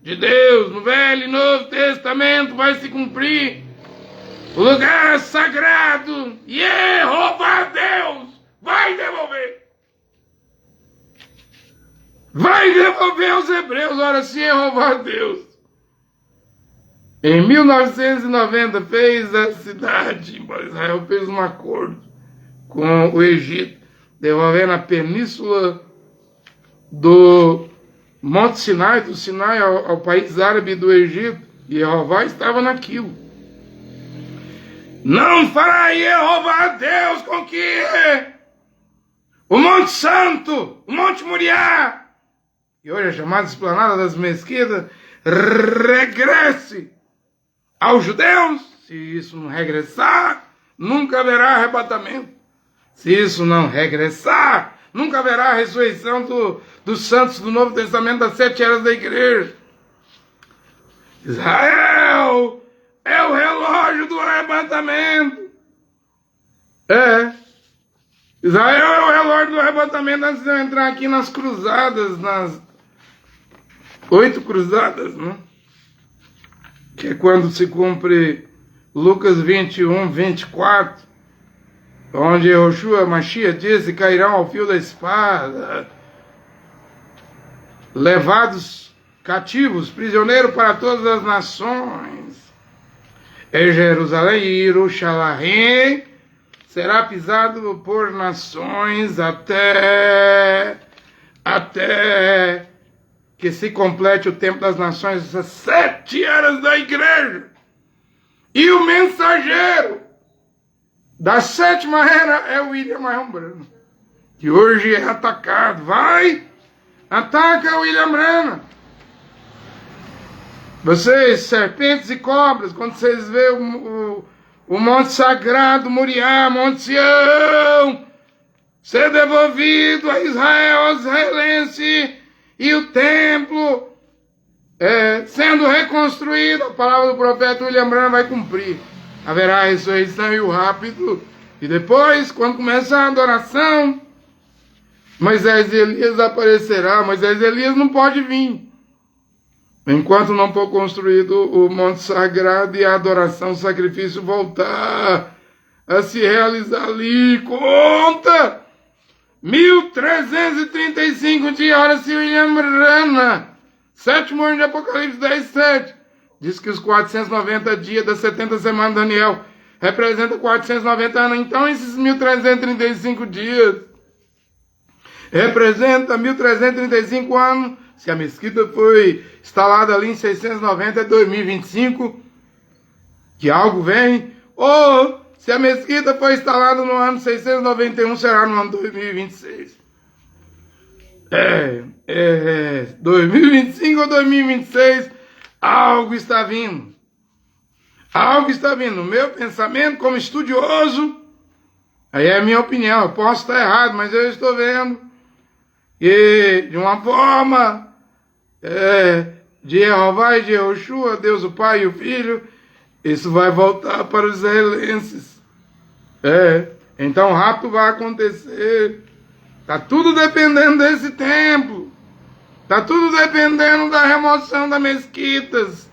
de Deus no Velho e Novo Testamento vai se cumprir. O lugar sagrado, Jeová Deus, vai devolver. Vai devolver aos hebreus, ora se Jeová Deus. Em 1990 fez a cidade, Israel fez um acordo com o Egito, devolvendo a península do Monte Sinai, do Sinai ao país árabe do Egito, e Jeová estava naquilo. Não fará Jeová Deus com que o Monte Santo, o Monte Moriá, que hoje é chamado Esplanada das Mesquitas, regresse aos judeus. Se isso não regressar, nunca haverá arrebatamento. Se isso não regressar, nunca haverá a ressurreição dos santos do Novo Testamento, das 7 eras da igreja. Israel é o relógio do arrebatamento. Israel é o relógio do arrebatamento antes de eu entrar aqui nas cruzadas, nas 8 cruzadas, né? Que é quando se cumpre Lucas 21, 24, onde Yehoshua Mashiach disse: cairão ao fio da espada, levados cativos, prisioneiros para todas as nações. E Jerusalém e Jerusalém será pisado por nações até que se complete o tempo das nações, essas 7 eras da igreja. E o mensageiro da 7ª era é o William Marion Branham, que hoje é atacado. Ataca o William Branham. Vocês, serpentes e cobras, quando vocês veem o Monte Sagrado, Moriá, Monte Sião, ser devolvido a Israel, aos israelenses, e o templo sendo reconstruído, a palavra do profeta William Branham vai cumprir. Haverá a ressurreição e o rápido. E depois, quando começar a adoração, Moisés e Elias aparecerá. Moisés e Elias não pode vir enquanto não for construído o Monte Sagrado e a adoração, o sacrifício voltar a se realizar ali. Conta! 1335 dias, ora-se William Branham, 7º ano de Apocalipse 10:7. Diz que os 490 dias das 70 semanas de Daniel representa 490 anos. Então esses 1335 dias representa 1335 anos. Se a mesquita foi instalada ali em 690, é 2025 que algo vem. Ou se a mesquita foi instalada no ano 691, será no ano 2026. 2025 ou 2026, algo está vindo. Algo está vindo. No meu pensamento, como estudioso, aí é a minha opinião, eu posso estar errado, mas eu estou vendo que de uma forma de Jeová e de Yehoshua, Deus o Pai e o Filho, isso vai voltar para os israelenses. Então rápido vai acontecer. Está tudo dependendo desse templo. Está tudo dependendo da remoção das mesquitas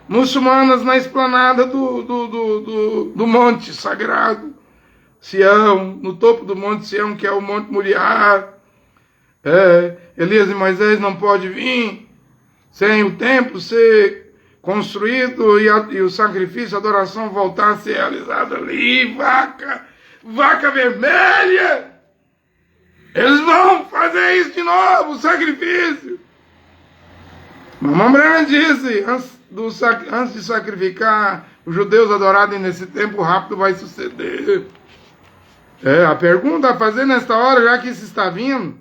muçulmanas na esplanada do Monte Sagrado Sião, no topo do Monte Sião, que é o Monte Moriá. Elias e Moisés não podem vir sem o templo ser construído e o sacrifício, a adoração voltar a ser realizada ali. Vaca vermelha! Eles vão fazer isso de novo, o sacrifício. Mamãe Branham disse, antes de sacrificar os judeus adorarem nesse tempo, rápido vai suceder. A pergunta a fazer nesta hora, já que isso está vindo,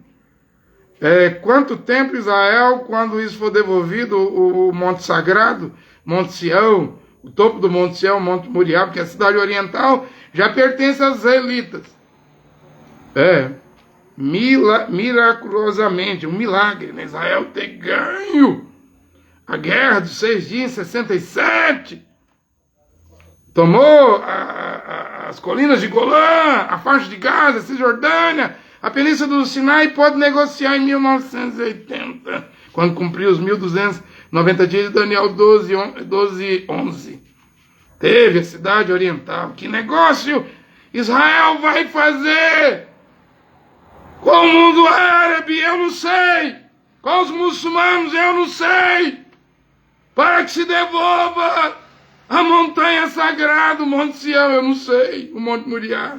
quanto tempo Israel, quando isso for devolvido, o Monte Sagrado, Monte Sião, o topo do Monte Sião, Monte Moriá, porque a cidade oriental já pertence aos israelitas. Miraculosamente, um milagre, né? Israel ter ganho a guerra dos 6 dias em 67, tomou as colinas de Golã, a faixa de Gaza, a Cisjordânia, a Península do Sinai, pode negociar em 1980, quando cumpriu os 1290 dias de Daniel 12:11. Teve a cidade oriental. Que negócio Israel vai fazer com o mundo árabe? Eu não sei. Com os muçulmanos? Eu não sei. Para que se devolva a montanha sagrada, o Monte Sião, eu não sei. O Monte Moriá.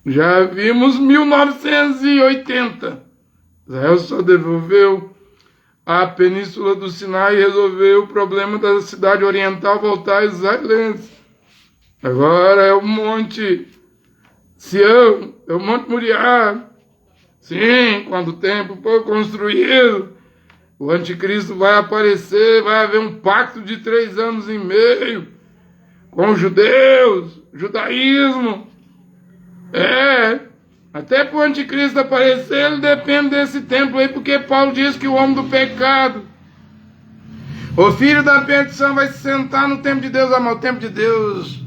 Já vimos 1980. Israel só devolveu a Península do Sinai e resolveu o problema da cidade oriental voltar aos israelenses. Agora é o Monte Sião, é o Monte Moriá. Sim, quando o templo for construído, o anticristo vai aparecer, vai haver um pacto de 3 anos e meio com os judeus, judaísmo. Até para o anticristo aparecer, ele depende desse templo aí, porque Paulo diz que o homem do pecado O filho da perdição vai se sentar no templo de Deus, amar. O templo de Deus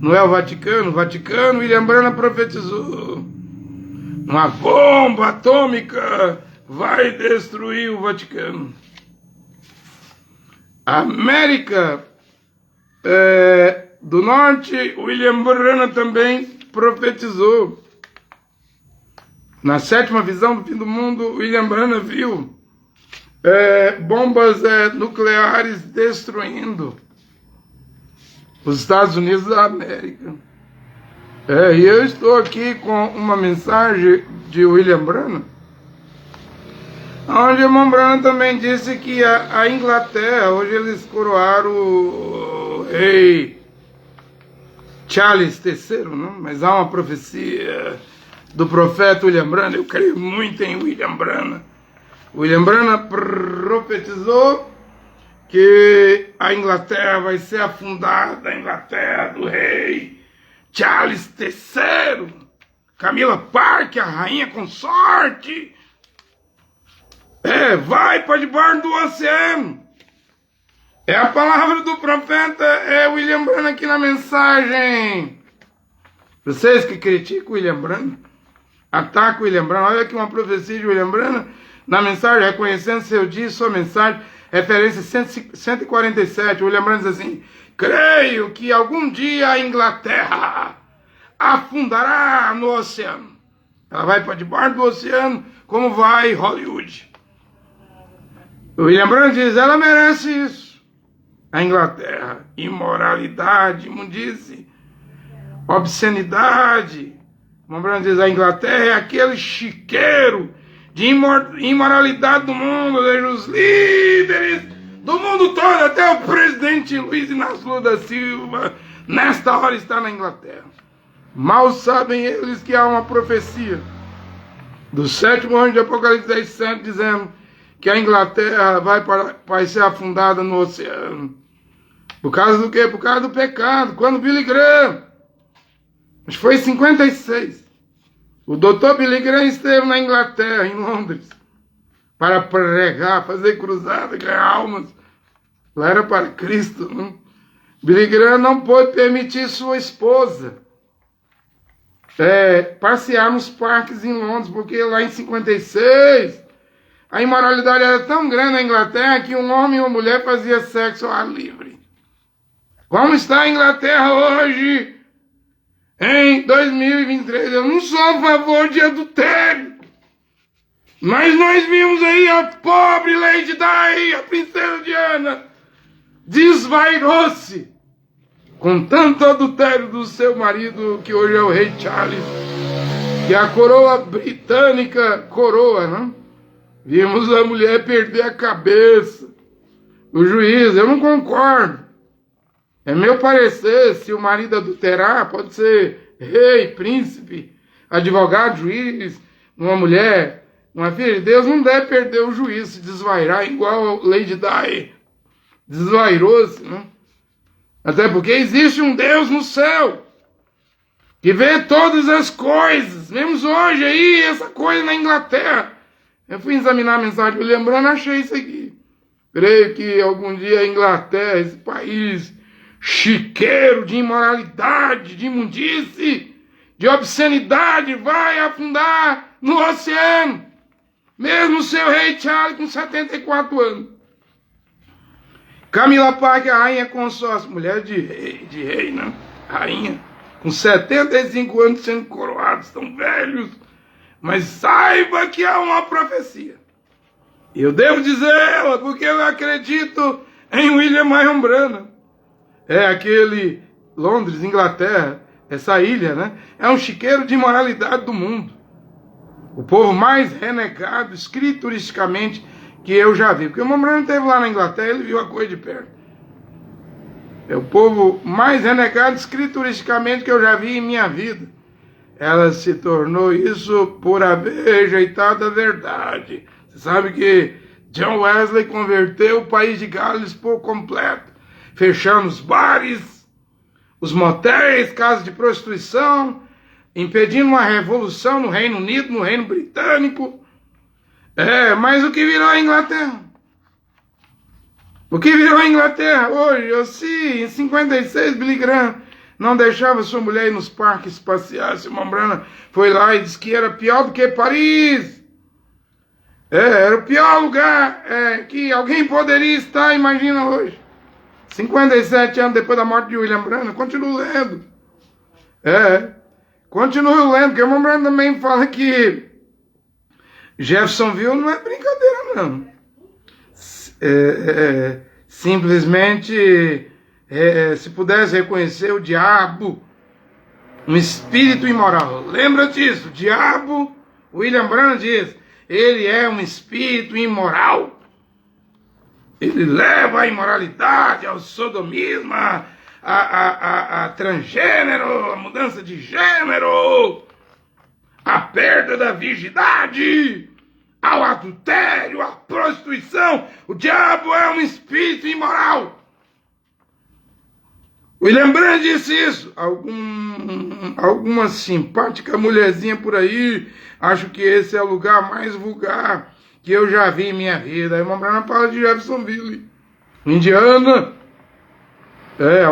não é o Vaticano. O Vaticano, William Branham profetizou. Uma bomba atômica vai destruir o Vaticano. A América do Norte, William Branham também profetizou. Na sétima visão do fim do mundo, William Branham viu bombas nucleares destruindo os Estados Unidos da América. E eu estou aqui com uma mensagem de William Branham, onde o irmão Branham também disse que a Inglaterra, hoje eles coroaram o rei Charles III, não? Mas há uma profecia do profeta William Branham. Eu creio muito em William Branham. William Branham profetizou que a Inglaterra vai ser afundada, a Inglaterra do rei Charles III, Camila Parker, a rainha consorte, vai para debaixo do oceano. É a palavra do profeta William Branham aqui na mensagem. Vocês que criticam William Branham, atacam William Branham, olha aqui uma profecia de William Branham na mensagem, reconhecendo seu dia e sua mensagem, referência 147. William Branham diz assim: creio que algum dia a Inglaterra afundará no oceano. Ela vai para debaixo do oceano, como vai Hollywood. William Branham diz: ela merece isso. A Inglaterra, imoralidade, imundice, obscenidade. William Branham diz: a Inglaterra é aquele chiqueiro de imoralidade do mundo, desde os líderes do mundo todo, até o presidente Luiz Inácio Lula da Silva, nesta hora está na Inglaterra. Mal sabem eles que há uma profecia do 7º anjo de Apocalipse 10:7, dizendo que a Inglaterra vai ser afundada no oceano. Por causa do quê? Por causa do pecado. Quando Billy Graham, acho que foi em 56, o doutor Billy Graham esteve na Inglaterra, em Londres, para pregar, fazer cruzada, ganhar almas. Lá era para Cristo, não? Billy Graham não pôde permitir sua esposa passear nos parques em Londres, porque lá em 56 a imoralidade era tão grande na Inglaterra que um homem e uma mulher faziam sexo ao ar livre. Como está a Inglaterra hoje, em 2023? Eu não sou a favor de adultério, mas nós vimos aí a pobre Lady Di, a princesa Diana, desvairou-se com tanto adultério do seu marido, que hoje é o rei Charles, que a coroa britânica coroa, não? Vimos a mulher perder a cabeça. O juiz, eu não concordo. É meu parecer, se o marido adulterar, pode ser rei, príncipe, advogado, juiz, uma mulher, uma filha de Deus, não deve perder o juízo, se desvairar, igual a Lady Di desvairou-se, né? Até porque existe um Deus no céu, que vê todas as coisas. Vemos hoje aí essa coisa na Inglaterra. Eu fui examinar a mensagem de William Branham, achei isso aqui. Creio que algum dia a Inglaterra, esse país chiqueiro de imoralidade, de imundice, de obscenidade, vai afundar no oceano. Mesmo o seu rei Charles com 74 anos. Camila Parker, a rainha consórcio, mulher de rei, né? Rainha, com 75 anos sendo coroados, tão velhos. Mas saiba que há uma profecia. Eu devo dizê-la, porque eu acredito em William Marion Branham. É aquele Londres, Inglaterra, essa ilha, né? É um chiqueiro de imoralidade do mundo. O povo mais renegado, escrituristicamente, que eu já vi. Porque o irmão Branham esteve lá na Inglaterra, ele viu a coisa de perto. É o povo mais renegado, escrituristicamente, que eu já vi em minha vida. Ela se tornou isso por haver rejeitado a verdade. Você sabe que John Wesley converteu o país de Gales por completo, fechando os bares, os motéis, casas de prostituição, impedindo uma revolução no Reino Unido, no Reino Britânico. Mas o que virou a Inglaterra? O que virou a Inglaterra hoje? Eu se em 56 Billy Graham não deixava sua mulher ir nos parques passear, seu Membrana foi lá e disse que era pior do que Paris. Era o pior lugar que alguém poderia estar, imagina hoje. 57 anos depois da morte de William Branham, continuo lendo. Continuo lendo, porque o William Branham também fala que Jeffersonville não é brincadeira, não. Simplesmente, se pudesse reconhecer o diabo, um espírito imoral. Lembra disso? O diabo, William Branham diz, ele é um espírito imoral. Ele leva a imoralidade, ao sodomismo, a transgênero, a mudança de gênero, a perda da virgindade, ao adultério, à prostituição. O diabo é um espírito imoral. William Branham disse isso. Alguma simpática mulherzinha por aí, acho que esse é o lugar mais vulgar que eu já vi em minha vida. Aí o William Branham fala de Jeffersonville, Indiana,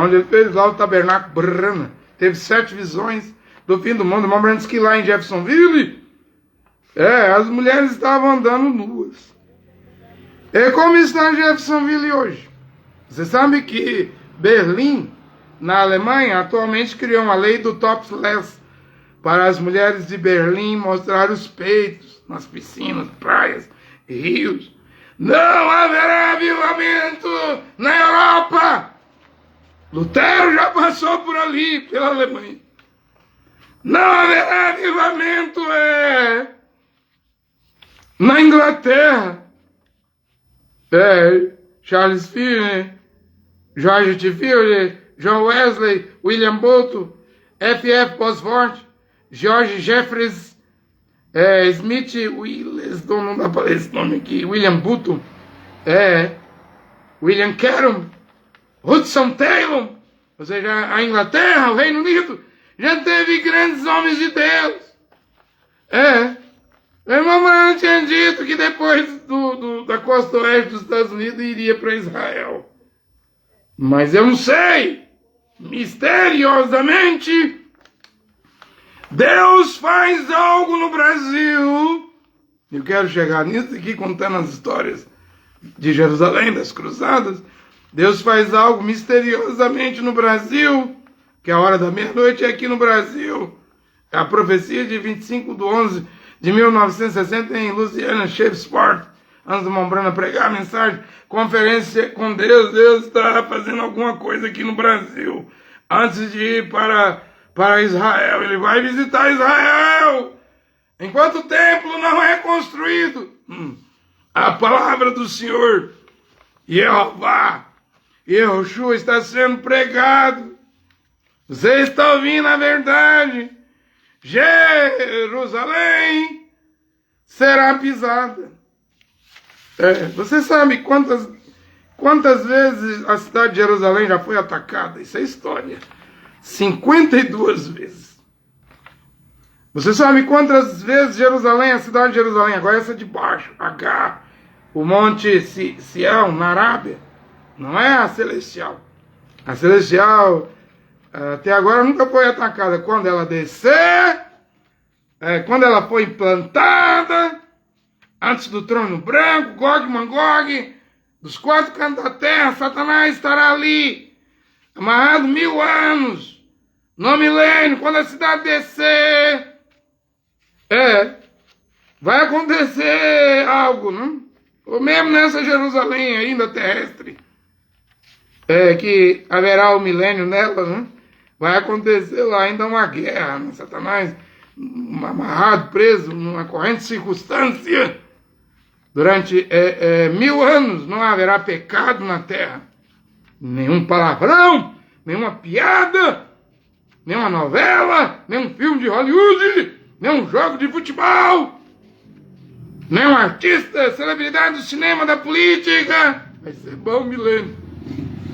onde ele fez lá o tabernáculo Branham. Teve 7 visões do fim do mundo. O William Branham disse que lá em Jeffersonville, as mulheres estavam andando nuas. Como está Jeffersonville hoje? Você sabe que Berlim, na Alemanha, atualmente criou uma lei do topless para as mulheres de Berlim mostrar os peitos nas piscinas, praias e rios. Não haverá avivamento na Europa. Lutero já passou por ali, pela Alemanha. Não haverá avivamento na Inglaterra. Charles Finney, George T. Fielder, John Wesley, William Booth, F.F. Bosworth, George Jeffreys, Smith Willis, não dá para ler esse nome aqui, William Booth, William Carroll, Hudson Taylor, ou seja, a Inglaterra, o Reino Unido, já teve grandes homens de Deus. O irmão Branham tinha dito que depois da costa oeste dos Estados Unidos iria para Israel. Mas eu não sei. Misteriosamente, Deus faz algo no Brasil. Eu quero chegar nisso aqui contando as histórias de Jerusalém, das cruzadas. Deus faz algo misteriosamente no Brasil, que a hora da meia-noite é aqui no Brasil. É a profecia de 25/11 de 1960 em Louisiana, Shreveport, antes do William Branham pregar a mensagem, conferência com Deus. Deus está fazendo alguma coisa aqui no Brasil. Antes de ir para Israel, ele vai visitar Israel. Enquanto o templo não é construído, a palavra do Senhor, Jeová, Yehoshua, está sendo pregado. Você está ouvindo a verdade. Jerusalém será pisada. Você sabe quantas vezes a cidade de Jerusalém já foi atacada? Isso é história. 52 vezes. Você sabe quantas vezes Jerusalém, a cidade de Jerusalém, agora essa de baixo, H, o monte Sião, na Arábia, não é a celestial. A celestial até agora nunca foi atacada. Quando ela descer, quando ela foi implantada, antes do trono branco, Gog e Magog, dos 4 cantos da terra, Satanás estará ali, amarrado 1000 anos, no milênio. Quando a cidade descer, vai acontecer algo, não? Ou mesmo nessa Jerusalém ainda terrestre, que haverá o milênio nela, não? Vai acontecer lá ainda uma guerra, né? Satanás amarrado, preso, numa corrente circunstância. Durante 1000 anos não haverá pecado na terra. Nenhum palavrão, nenhuma piada, nenhuma novela, nenhum filme de Hollywood, nenhum jogo de futebol, nenhum artista, celebridade do cinema, da política. Vai ser bom milênio.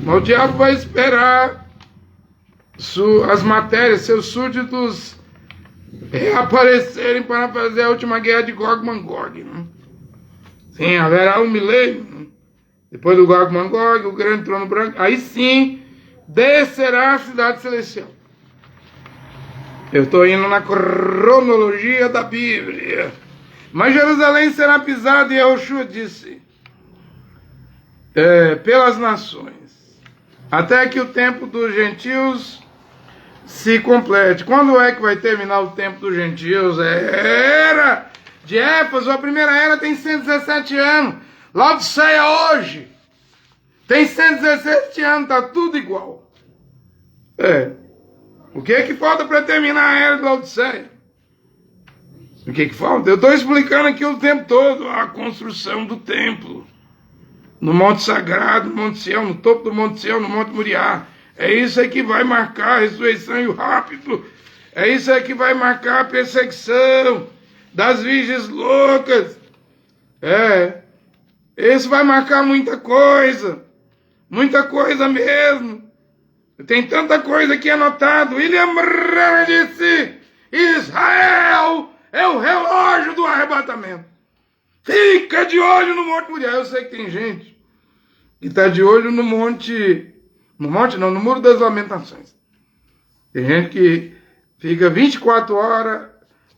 Mas o diabo vai esperar as matérias, seus súditos reaparecerem para fazer a última guerra de Gog e Magog. Né? Sim, haverá um milênio. Depois do Gog e Magog, o grande trono branco, aí sim descerá a cidade celestial. Eu estou indo na cronologia da Bíblia. Mas Jerusalém será pisada, e Yahushua disse, pelas nações, até que o tempo dos gentios se complete. Quando é que vai terminar o tempo dos gentios? Era de Éfeso, a primeira era tem 117 anos. Laodiceia hoje tem 117 anos, tá tudo igual. O que é que falta para terminar a era de Laodiceia? O que é que falta? Eu estou explicando aqui o tempo todo a construção do templo. No Monte Sagrado, no Monte Sião, no topo do Monte Sião, no Monte Moriá. É isso aí que vai marcar a ressurreição e o rapto. É isso aí que vai marcar a perseguição das virgens loucas. Isso vai marcar muita coisa mesmo. Tem tanta coisa aqui anotado. William Branham disse, Israel é o relógio do arrebatamento. Fica de olho no Monte Moriá. Eu sei que tem gente que está de olho no Muro das Lamentações. Tem gente que fica 24 horas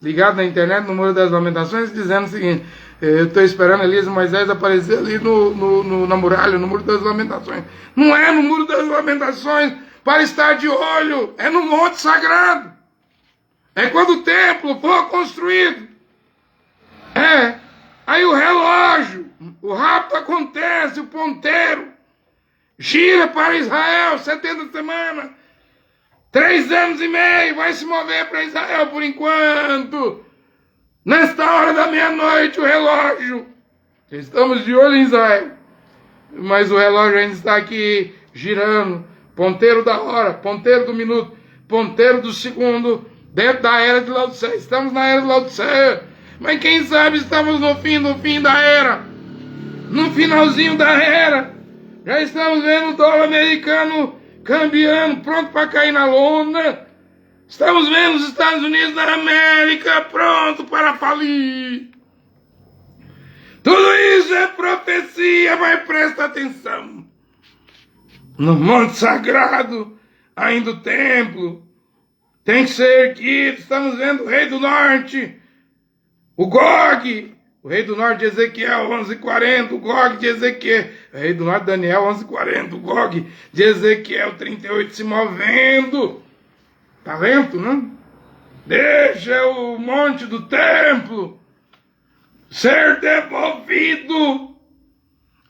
ligado na internet no Muro das Lamentações dizendo o seguinte, eu estou esperando Elias e Moisés aparecer ali na muralha, no Muro das Lamentações. Não é no Muro das Lamentações para estar de olho, é no Monte Sagrado. É quando o templo for construído. Aí o relógio, o rapto acontece, o ponteiro gira para Israel, 70 semanas, 3 anos e meio, vai se mover para Israel por enquanto. Nesta hora da meia-noite, o relógio, estamos de olho em Israel, mas o relógio ainda está aqui girando, ponteiro da hora, ponteiro do minuto, ponteiro do segundo, dentro da era de Laodiceia. Estamos na era de Laodiceia, mas quem sabe estamos no fim da era, no finalzinho da era. Já estamos vendo o dólar americano cambiando, pronto para cair na lona. Estamos vendo os Estados Unidos da América pronto para falir. Tudo isso é profecia, mas presta atenção. No Monte Sagrado, ainda o templo tem que ser erguido. Estamos vendo o rei do norte, o Gog, o rei do norte de Ezequiel 11:40, o Gog de Ezequiel, o rei do norte de Daniel 11:40, o Gog de Ezequiel 38 se movendo. Tá lento, não? Deixa o monte do templo ser devolvido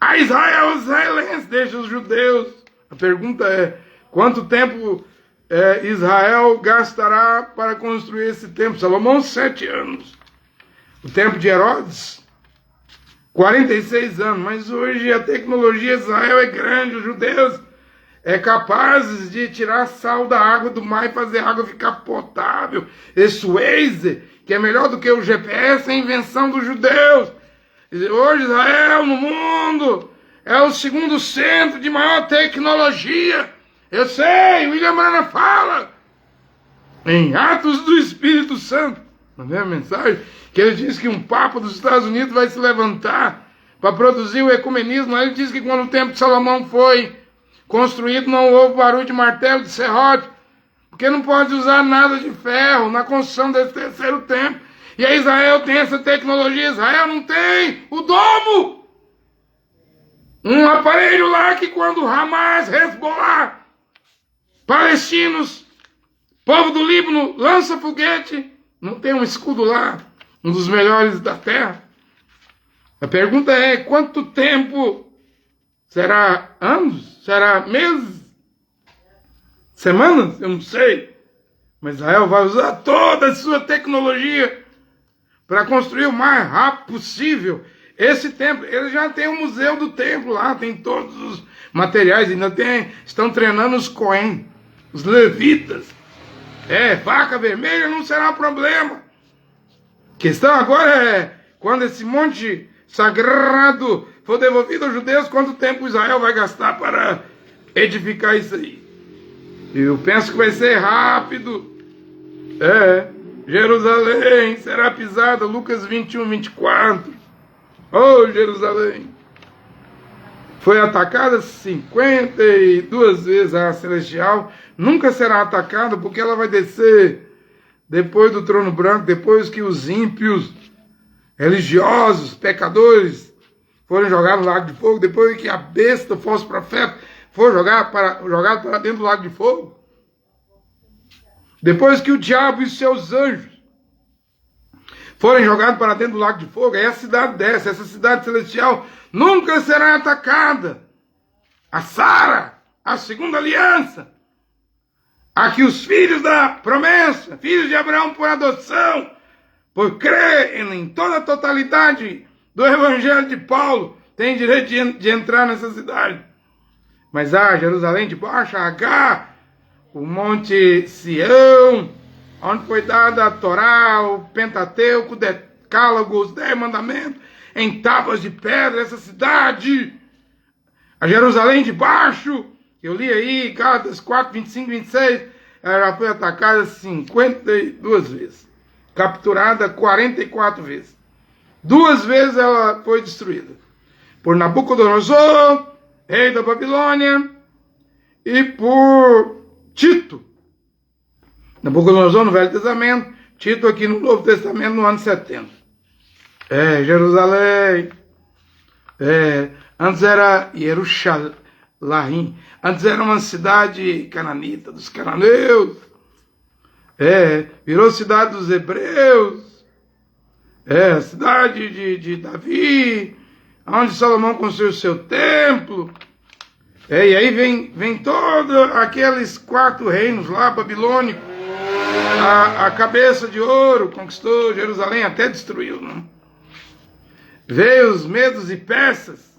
a Israel, os israelenses, deixa os judeus. A pergunta é, quanto tempo Israel gastará para construir esse templo? Salomão, 7 anos. O tempo de Herodes, 46 anos. Mas hoje a tecnologia de Israel é grande, os judeus capazes de tirar sal da água do mar e fazer a água ficar potável. Esse Waze, que é melhor do que o GPS, é a invenção dos judeus. Hoje Israel no mundo é o segundo centro de maior tecnologia. Eu sei, William Branham fala em Atos do Espírito Santo, na mesma mensagem, que ele diz que um Papa dos Estados Unidos vai se levantar para produzir o ecumenismo. Ele diz que quando o templo de Salomão foi construído não houve barulho de martelo, de serrote, porque não pode usar nada de ferro na construção desse terceiro templo. E aí Israel tem essa tecnologia, Israel não tem o domo. Um aparelho lá que quando Hamas, Hezbollah, palestinos, povo do Líbano, lança foguete, não tem um escudo lá, um dos melhores da terra. A pergunta é, quanto tempo? Será anos? Será meses? Semanas? Eu não sei. Mas Israel vai usar toda a sua tecnologia para construir o mais rápido possível esse templo. Eles já tem um museu do templo lá, tem todos os materiais, ainda estão treinando os Cohen, os levitas. Vaca vermelha não será problema. A questão agora é, quando esse monte sagrado for devolvido aos judeus, quanto tempo Israel vai gastar para edificar isso aí? Eu penso que vai ser rápido. Jerusalém será pisada, Lucas 21:24. Oh, Jerusalém! Foi atacada 52 vezes a celestial, nunca será atacada porque ela vai descer depois do trono branco, depois que os ímpios, religiosos, pecadores forem jogados no lago de fogo, depois que a besta, o falso profeta, for jogado para dentro do lago de fogo, depois que o diabo e seus anjos forem jogados para dentro do lago de fogo, aí a cidade desce, essa cidade celestial nunca será atacada. A Sara, a segunda aliança, a que os filhos da promessa, filhos de Abraão por adoção, por crer em toda a totalidade do evangelho de Paulo, tem direito de entrar nessa cidade. Mas Jerusalém de baixo, H, o Monte Sião, onde foi dada a Torá, o Pentateuco, o Decálogo, os 10 mandamentos, em tábuas de pedra, essa cidade, a Jerusalém de baixo, que eu li aí, Gálatas 4, 25, 26, ela já foi atacada 52 vezes, capturada 44 vezes. 2 vezes ela foi destruída por Nabucodonosor, rei da Babilônia, e por Tito. Nabucodonosor no Velho Testamento, Tito aqui no Novo Testamento no ano 70. Jerusalém. Antes era Jerusalém. Antes era uma cidade cananita, dos cananeus. Virou cidade dos hebreus. A cidade de Davi, onde Salomão construiu o seu templo. E aí vem todos aqueles 4 reinos lá, babilônicos. A cabeça de ouro conquistou Jerusalém, até destruiu, não? Veio os medos e persas,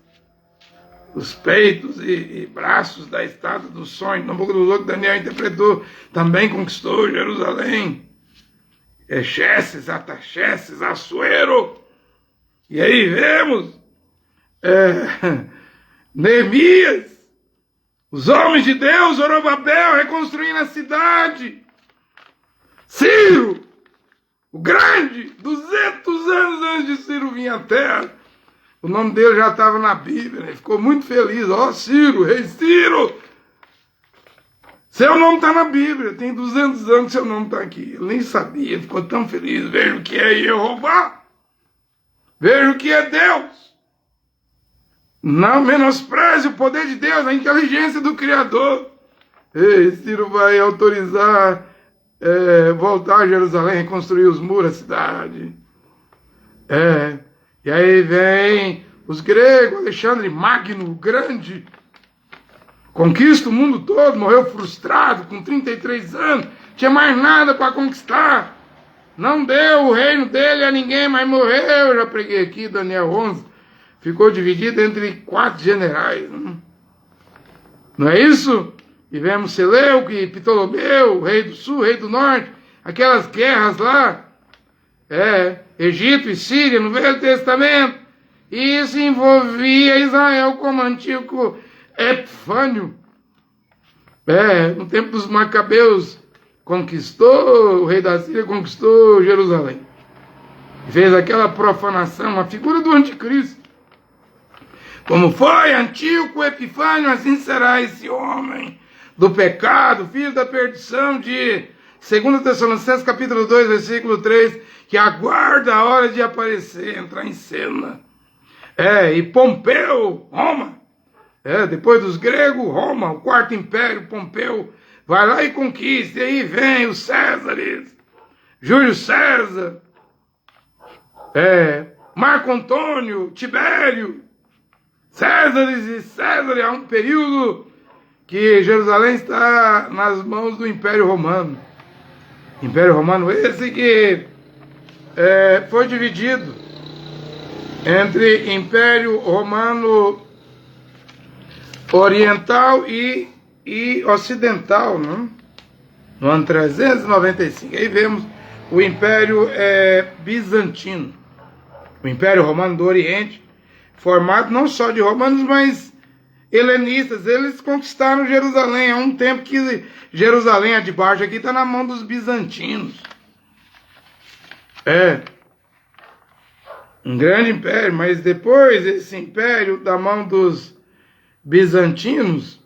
os peitos e braços da estátua do sonho, Nabucodonosor, que Daniel interpretou, também conquistou Jerusalém. Exerces, Ataxerxes, Assuero. E aí vemos Neemias, os homens de Deus, Zorobabel, reconstruindo a cidade. Ciro, o grande, 200 anos antes de Ciro vir à terra. O nome dele já estava na Bíblia, ele ficou muito feliz. Ciro, rei Ciro, seu nome está na Bíblia, tem 200 anos que seu nome está aqui. Ele nem sabia, ele ficou tão feliz. Veja o que é Jeová, veja o que é Deus. Não menospreze o poder de Deus, a inteligência do Criador. Ciro vai autorizar voltar a Jerusalém, reconstruir os muros da cidade. E aí vem os gregos, Alexandre Magno, o grande, conquista o mundo todo, morreu frustrado, com 33 anos, tinha mais nada para conquistar, não deu o reino dele a ninguém, mas morreu. Eu já preguei aqui, Daniel 11, ficou dividido entre 4 generais, não é isso? Tivemos Seleuco e Ptolomeu, o rei do sul, o rei do norte, aquelas guerras lá, Egito e Síria no Velho Testamento, e isso envolvia Israel como Antíoco Epifânio. No tempo dos Macabeus, conquistou, o rei da Síria conquistou Jerusalém. Fez aquela profanação, a figura do anticristo. Como foi Antíoco Epifânio, assim será esse homem do pecado, filho da perdição, de 2 Tessalonicenses capítulo 2, versículo 3, que aguarda a hora de aparecer, entrar em cena. E Pompeu, Roma, depois dos gregos, Roma, o 4º império, Pompeu, vai lá e conquista, e aí vem os Césares, Júlio César, Marco Antônio, Tibério, Césares e César. Há um período que Jerusalém está nas mãos do Império Romano. Império Romano esse que foi dividido entre Império Romano Oriental e Ocidental, não? No ano 395. Aí vemos o Império Bizantino, o Império Romano do Oriente, formado não só de romanos, mas helenistas. Eles conquistaram Jerusalém. Há um tempo que Jerusalém, a de baixo aqui, está na mão dos bizantinos. Um grande império, mas depois esse império da mão dos bizantinos,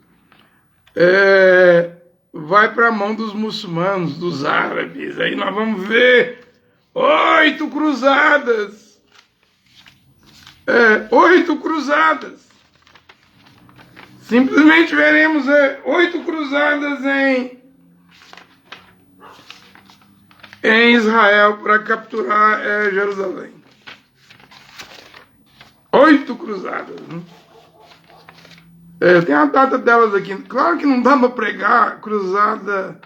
vai para a mão dos muçulmanos, dos árabes. Aí nós vamos ver 8 cruzadas. 8 cruzadas. Simplesmente veremos 8 cruzadas em Israel para capturar Jerusalém. 8 cruzadas. Né? Tem a data delas aqui. Claro que não dá para pregar cruzada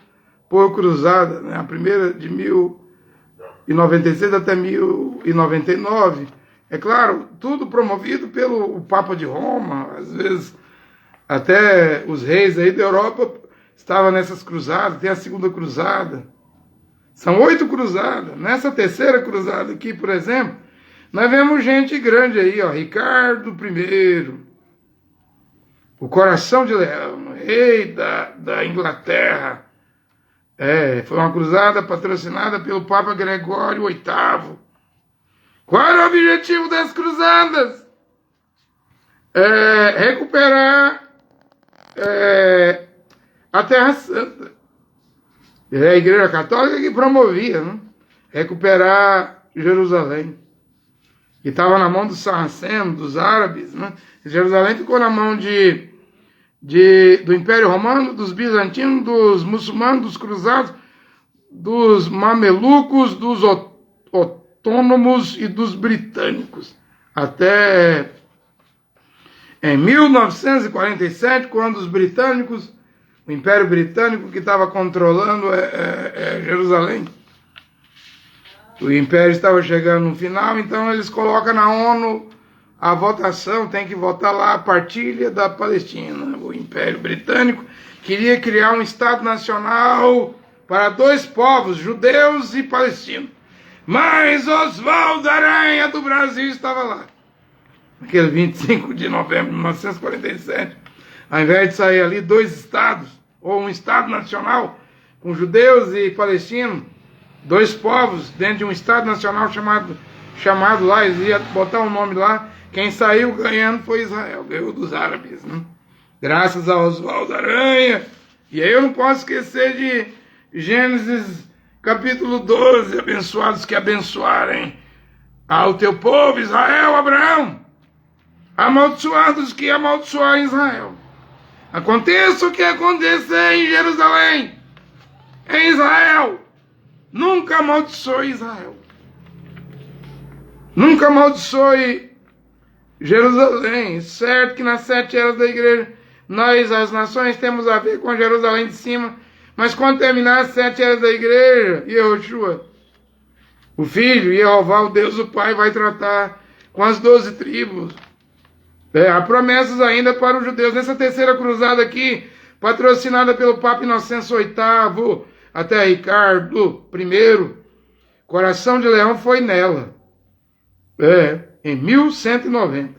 por cruzada. Né? A primeira de 1096 até 1099. É claro, tudo promovido pelo Papa de Roma. Às vezes até os reis aí da Europa estavam nessas cruzadas. Tem a segunda cruzada. São 8 cruzadas. Nessa terceira cruzada aqui, por exemplo, nós vemos gente grande aí, ó. Ricardo I, o Coração de Leão, rei da Inglaterra. Foi uma cruzada patrocinada pelo Papa Gregório VIII. Qual era o objetivo das cruzadas? Recuperar a Terra Santa. É a Igreja Católica que promovia, né? Recuperar Jerusalém. Que estava na mão dos sarracenos, dos árabes. Né? Jerusalém ficou na mão do Império Romano, dos bizantinos, dos muçulmanos, dos cruzados, dos mamelucos, dos otônomos e dos britânicos. Até em 1947, quando os britânicos, o Império Britânico que estava controlando Jerusalém, o Império estava chegando no final, então eles colocam na ONU a votação, tem que votar lá a partilha da Palestina. O Império Britânico queria criar um Estado Nacional para 2 povos, judeus e palestinos. Mas Oswaldo Aranha do Brasil estava lá. Naquele 25 de novembro de 1947, ao invés de sair ali 2 estados, ou um Estado Nacional, com judeus e palestinos, 2 povos dentro de um Estado Nacional chamado lá, eles iam botar um nome lá, quem saiu ganhando foi Israel, ganhou dos árabes, né? Graças a Oswaldo Aranha. E aí eu não posso esquecer de Gênesis capítulo 12, abençoados que abençoarem ao teu povo Israel, Abraão, amaldiçoados que amaldiçoarem Israel. Aconteça o que acontecer em Jerusalém, em Israel, nunca amaldiçoe Israel. Nunca amaldiçoe Jerusalém. Certo que nas 7 eras da igreja, nós, as nações, temos a ver com Jerusalém de cima, mas quando terminar as 7 eras da igreja, Yehoshua, o Filho, Jeová, o Deus, o Pai, vai tratar com as 12 tribos. Há promessas ainda para os judeus. Nessa terceira cruzada aqui, patrocinada pelo Papa Inocêncio VIII, até Ricardo I, Coração de Leão foi nela. Em 1190.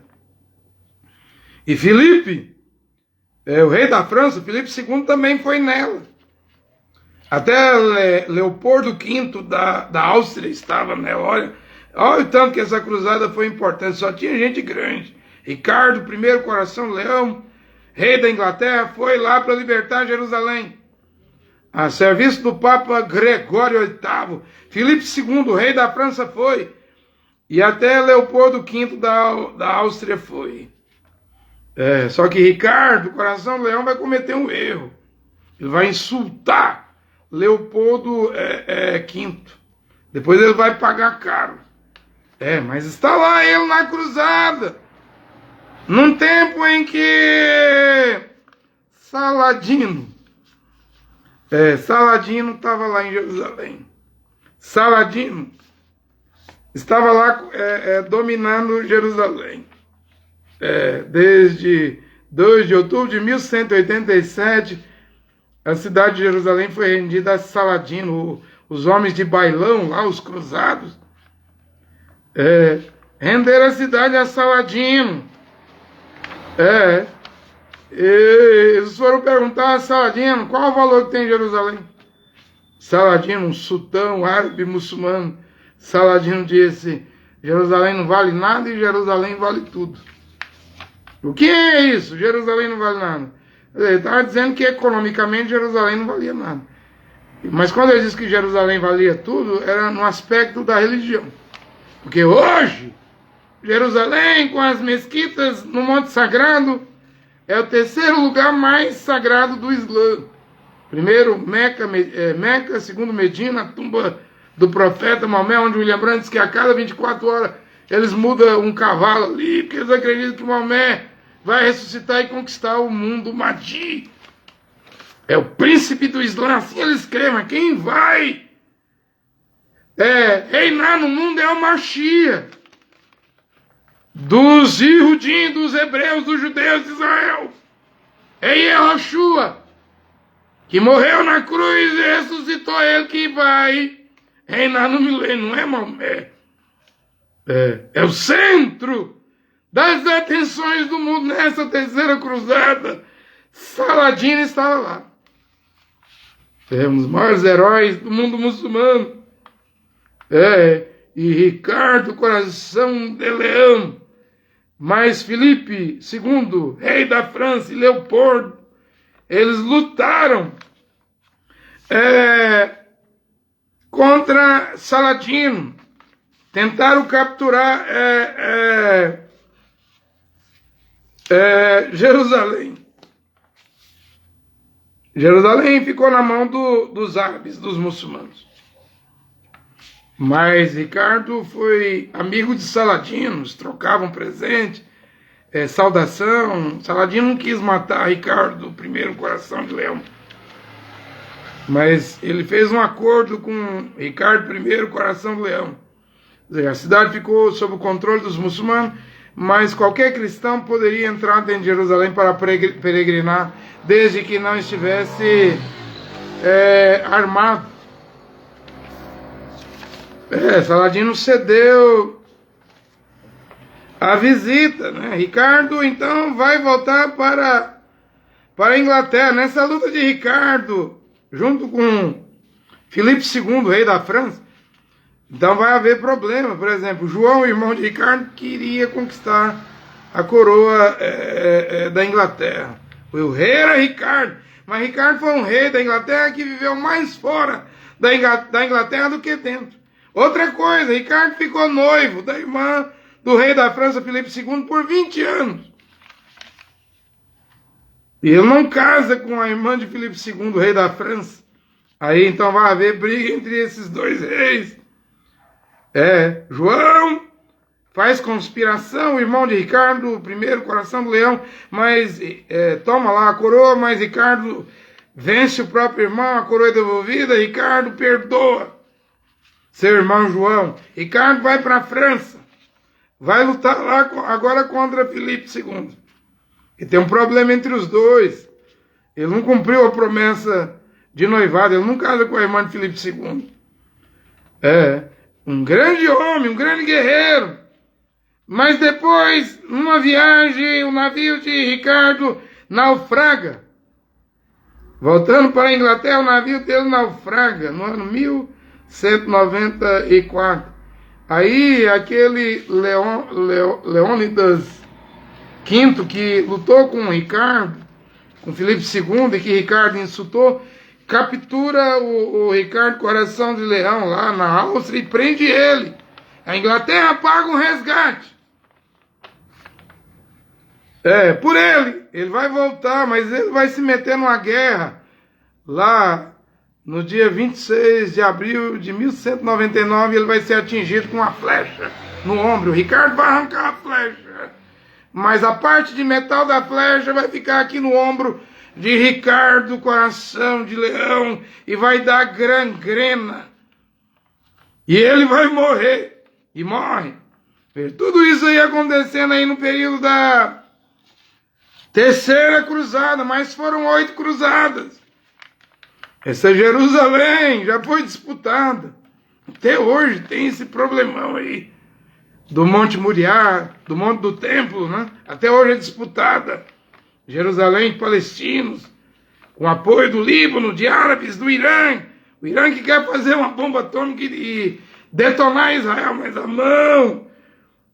E Filipe, o rei da França, Filipe II, também foi nela. Até Leopoldo V da Áustria estava nela. Olha o tanto que essa cruzada foi importante. Só tinha gente grande. Ricardo I, Coração de Leão, rei da Inglaterra, foi lá para libertar Jerusalém. A serviço do Papa Gregório VIII. Filipe II, rei da França, foi. E até Leopoldo V da Áustria foi. Só que Ricardo, Coração de Leão, vai cometer um erro. Ele vai insultar Leopoldo V. Depois ele vai pagar caro. Mas está lá ele na cruzada. Num tempo em que Saladino estava lá em Jerusalém. Saladino estava lá dominando Jerusalém. Desde 2 de outubro de 1187, a cidade de Jerusalém foi rendida a Saladino. Os homens de Bailão, lá os cruzados, renderam a cidade a Saladino. Eles foram perguntar a Saladino qual o valor que tem em Jerusalém. Saladino, um sultão árabe muçulmano, Saladino disse: Jerusalém não vale nada e Jerusalém vale tudo. O que é isso? Jerusalém não vale nada. Ele estava dizendo que economicamente Jerusalém não valia nada. Mas quando ele disse que Jerusalém valia tudo, era no aspecto da religião. Porque hoje, Jerusalém, com as mesquitas no Monte Sagrado, é o terceiro lugar mais sagrado do Islã. Primeiro, Meca, segundo, Medina, a tumba do profeta Maomé, onde William Brandt diz que a cada 24 horas eles mudam um cavalo ali, porque eles acreditam que Maomé vai ressuscitar e conquistar o mundo Mahdi. É o príncipe do Islã, assim eles escrevem. Quem vai reinar no mundo é o Mashiach. Dos Yehudim, dos hebreus, dos judeus de Israel. É Yehoshua, que morreu na cruz e ressuscitou, ele que vai reinar no milênio, não é Maomé. É o centro das atenções do mundo nessa terceira cruzada. Saladino estava lá. É um dos maiores heróis do mundo muçulmano. E Ricardo, coração de leão. Mas Filipe II, rei da França, e Leopoldo, eles lutaram contra Saladino. Tentaram capturar Jerusalém. Jerusalém ficou na mão dos árabes, dos muçulmanos. Mas Ricardo foi amigo de Saladino, trocavam presente, saudação. Saladino não quis matar Ricardo, o primeiro coração de leão. Mas ele fez um acordo com Ricardo I, coração de leão. A cidade ficou sob o controle dos muçulmanos, mas qualquer cristão poderia entrar dentro de Jerusalém para peregrinar, desde que não estivesse armado. Saladino cedeu a visita, né? Ricardo então vai voltar para a Inglaterra. Nessa luta de Ricardo, junto com Filipe II, rei da França, então vai haver problema. Por exemplo, João, irmão de Ricardo, queria conquistar a coroa da Inglaterra. O rei era Ricardo, mas Ricardo foi um rei da Inglaterra que viveu mais fora da Inglaterra do que dentro. Outra coisa, Ricardo ficou noivo da irmã do rei da França, Filipe II, por 20 anos. E ele não casa com a irmã de Filipe II, rei da França. Aí então vai haver briga entre esses dois reis. João faz conspiração, o irmão de Ricardo, o primeiro coração do leão, mas toma lá a coroa, mas Ricardo vence o próprio irmão, a coroa é devolvida, Ricardo perdoa seu irmão João. Ricardo vai para a França, vai lutar lá agora contra Filipe II. E tem um problema entre os dois. Ele não cumpriu a promessa de noivado, ele não casa com a irmã de Filipe II. Um grande homem, um grande guerreiro. Mas depois, numa viagem, o navio de Ricardo naufraga. Voltando para a Inglaterra, o navio dele naufraga no ano 1194. Aí aquele Leônidas V, que lutou com Ricardo, com Filipe II, e que Ricardo insultou, captura o Ricardo Coração de Leão lá na Áustria e prende ele. A Inglaterra paga um resgate. Por ele vai voltar, mas ele vai se meter numa guerra lá no dia 26 de abril de 1199, ele vai ser atingido com uma flecha no ombro. O Ricardo vai arrancar a flecha, mas a parte de metal da flecha vai ficar aqui no ombro de Ricardo, coração de leão, e vai dar gangrena. E ele vai morrer. E morre. Tudo isso aí acontecendo aí no período da terceira cruzada, mas foram 8 cruzadas. Essa Jerusalém já foi disputada. Até hoje tem esse problemão aí. Do Monte Moriá, do Monte do Templo, né? Até hoje é disputada. Jerusalém, palestinos, com apoio do Líbano, de árabes, do Irã. O Irã que quer fazer uma bomba atômica e detonar Israel, mas a mão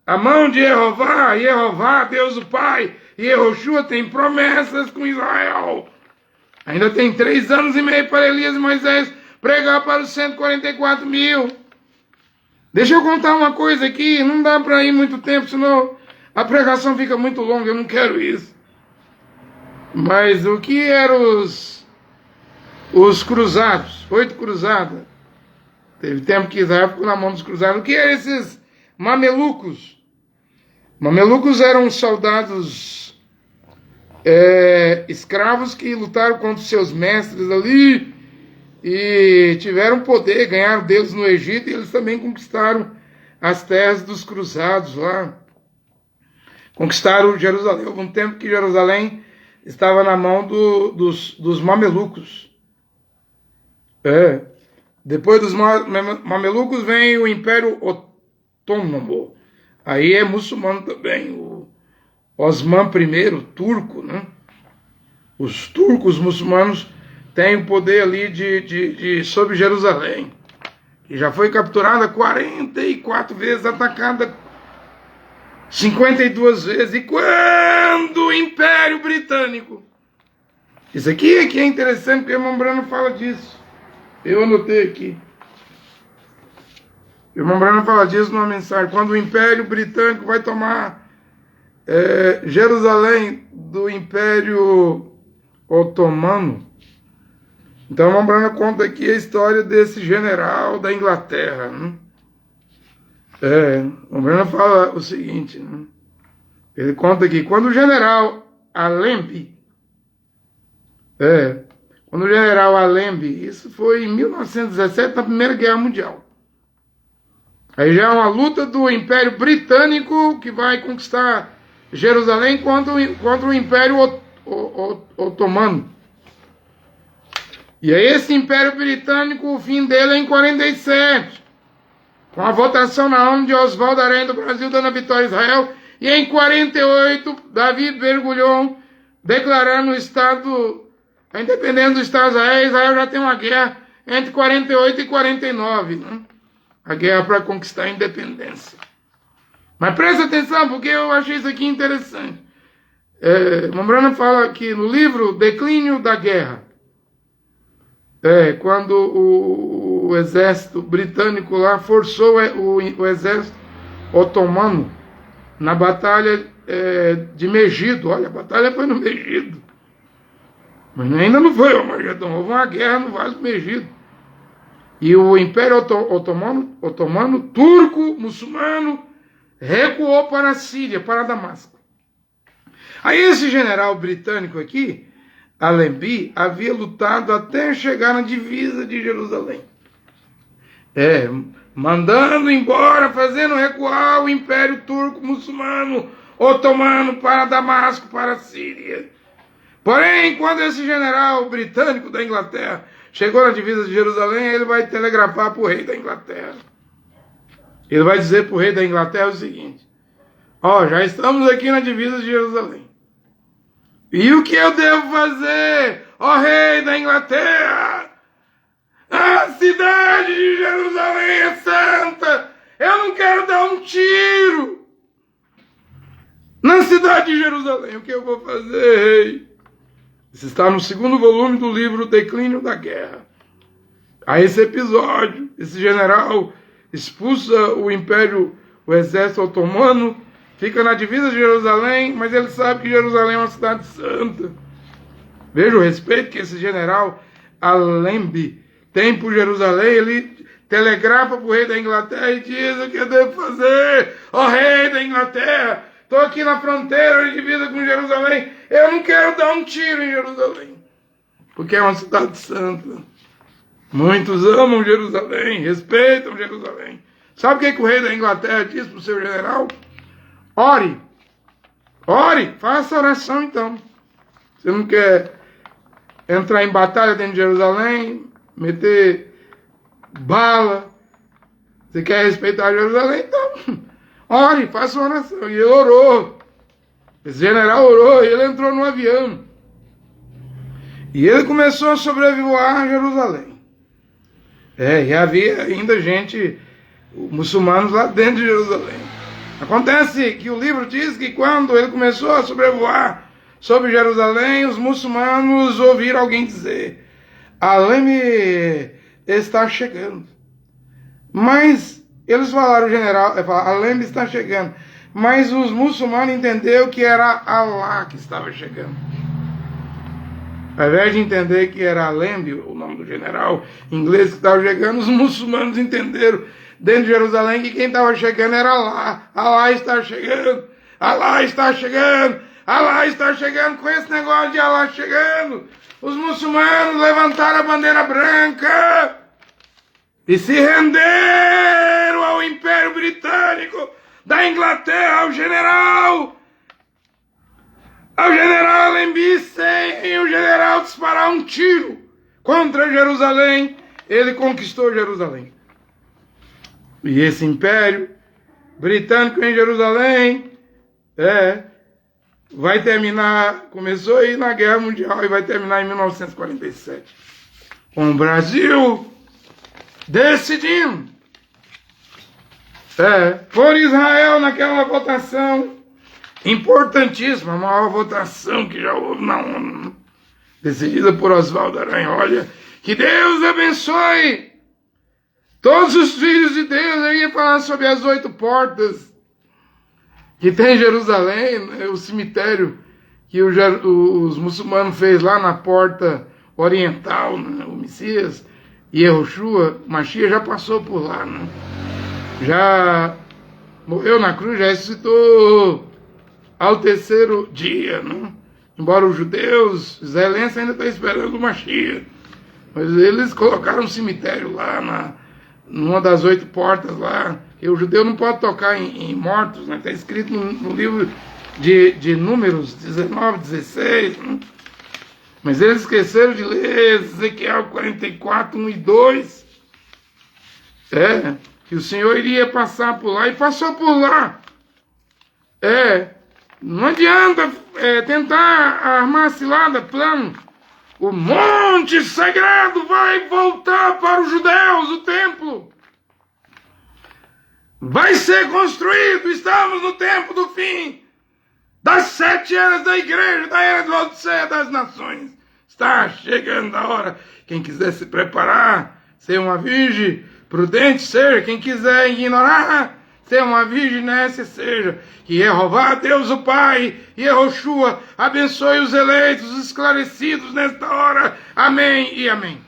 A mão de Jeová, Deus o Pai, e Yehoshua tem promessas com Israel. Ainda tem 3 anos e meio para Elias e Moisés pregar para os 144 mil. Deixa eu contar uma coisa aqui, não dá para ir muito tempo, senão a pregação fica muito longa, eu não quero isso. Mas o que eram os cruzados, 8 cruzadas? Teve tempo que Israel ficou na mão dos cruzados. O que eram esses mamelucos? Mamelucos eram soldados escravos que lutaram contra os seus mestres ali e tiveram poder, ganharam Deus no Egito, e eles também conquistaram as terras dos cruzados lá. Conquistaram Jerusalém. Houve um tempo que Jerusalém estava na mão dos mamelucos. Depois dos mamelucos vem o Império Otômano. Aí é muçulmano também. O Osman I, turco, né? Os turcos muçulmanos têm o poder ali sobre Jerusalém, que já foi capturada 44 vezes, atacada 52 vezes. E quando o Império Britânico... Isso aqui é interessante, porque o irmão Brano fala disso. Eu anotei aqui. O irmão Brano fala disso numa mensagem. Quando o Império Britânico vai tomar Jerusalém do Império Otomano. Então o irmão Brano conta aqui a história desse general da Inglaterra, né? O irmão Brano fala o seguinte, né? Ele conta aqui, quando o general Allenby, isso foi em 1917, na Primeira Guerra Mundial. Aí já é uma luta do Império Britânico, que vai conquistar Jerusalém, contra o Império Otomano. E aí esse Império Britânico, o fim dele é em 47, com a votação na ONU de Oswaldo Aranha do Brasil, dando a vitória a Israel. E em 48, Davi Bergulhon declarando a independência do Estado de Israel. Israel já tem uma guerra entre 48 e 49, né? A guerra para conquistar a independência. Mas presta atenção, porque eu achei isso aqui interessante. Mambrana fala que no livro Declínio da Guerra, quando o exército britânico lá forçou o exército otomano na batalha de Megido. Olha, a batalha foi no Megido. Mas ainda não foi o Armagedon, houve uma guerra no Vale do Megido. E o Império Otomano, turco, muçulmano, recuou para a Síria, para Damasco. Aí esse general britânico aqui, Allenby, havia lutado até chegar na divisa de Jerusalém. Mandando embora, fazendo recuar o Império Turco Muçulmano Otomano para Damasco, para a Síria. Porém, quando esse general britânico da Inglaterra chegou na divisa de Jerusalém, ele vai telegrafar para o rei da Inglaterra. Ele vai dizer para o rei da Inglaterra o seguinte: já estamos aqui na divisa de Jerusalém. E o que eu devo fazer, rei da Inglaterra? A cidade de Jerusalém é santa. Eu não quero dar um tiro na cidade de Jerusalém. O que eu vou fazer, rei? Isso está no 2º volume do livro Declínio da Guerra. A esse episódio, esse general expulsa o exército otomano, fica na divisa de Jerusalém, mas ele sabe que Jerusalém é uma cidade santa. Veja o respeito que esse general Allenby tem por Jerusalém. Ele telegrafa para o rei da Inglaterra e diz: o que eu devo fazer, rei da Inglaterra? Estou aqui na fronteira de divisa com Jerusalém. Eu não quero dar um tiro em Jerusalém, porque é uma cidade santa. Muitos amam Jerusalém, respeitam Jerusalém. Sabe o que o rei da Inglaterra disse para o seu general? Ore, faça oração então. Você não quer entrar em batalha dentro de Jerusalém, meter bala, você quer respeitar Jerusalém? Então, ore, faça uma oração. E ele orou. Esse general orou e ele entrou no avião. E ele começou a sobrevoar a Jerusalém. E havia ainda muçulmanos lá dentro de Jerusalém. Acontece que o livro diz que quando ele começou a sobrevoar sobre Jerusalém, os muçulmanos ouviram alguém dizer: Aleme está chegando. Mas eles falaram, o general, Aleme está chegando. Mas os muçulmanos entenderam que era Alá que estava chegando. Ao invés de entender que era Aleme, o nome do general inglês que estava chegando, os muçulmanos entenderam dentro de Jerusalém que quem estava chegando era Alá. Alá está chegando, Alá está chegando, Alá está chegando. Com esse negócio de Alá chegando, os muçulmanos levantaram a bandeira branca e se renderam ao Império Britânico da Inglaterra, ao general Allenby. Sem o general disparar um tiro contra Jerusalém, ele conquistou Jerusalém. E esse Império Britânico em Jerusalém vai terminar, começou aí na Guerra Mundial e vai terminar em 1947, com o Brasil decidindo por Israel naquela votação importantíssima, a maior votação que já houve na ONU, decidida por Oswaldo Aranha. Olha, que Deus abençoe todos os filhos de Deus. Eu ia falar sobre as 8 portas que tem em Jerusalém, né, o cemitério que os muçulmanos fez lá na porta oriental, né, o Messias e Yehoshua, Mashiach já passou por lá, né? Já morreu na cruz, já ressuscitou ao 3º dia, né? Embora os judeus, israelenses ainda estão esperando o Mashiach, mas eles colocaram um cemitério lá numa das 8 portas lá, que o judeu não pode tocar em mortos, né? Está escrito no livro de Números 19, 16, né? Mas eles esqueceram de ler Ezequiel 44, 1 e 2, que o Senhor iria passar por lá, e passou por lá. Não adianta tentar armar cilada, plano. O monte sagrado vai voltar para os judeus, o templo vai ser construído. Estamos no tempo do fim das 7 eras da igreja, da era de Laodiceia das nações. Está chegando a hora. Quem quiser se preparar, ser uma virgem prudente seja. Quem quiser ignorar, ser uma virgem nessa seja. Que Jeová, Deus o Pai, e Yehoshua abençoe os eleitos, os esclarecidos nesta hora. Amém e amém.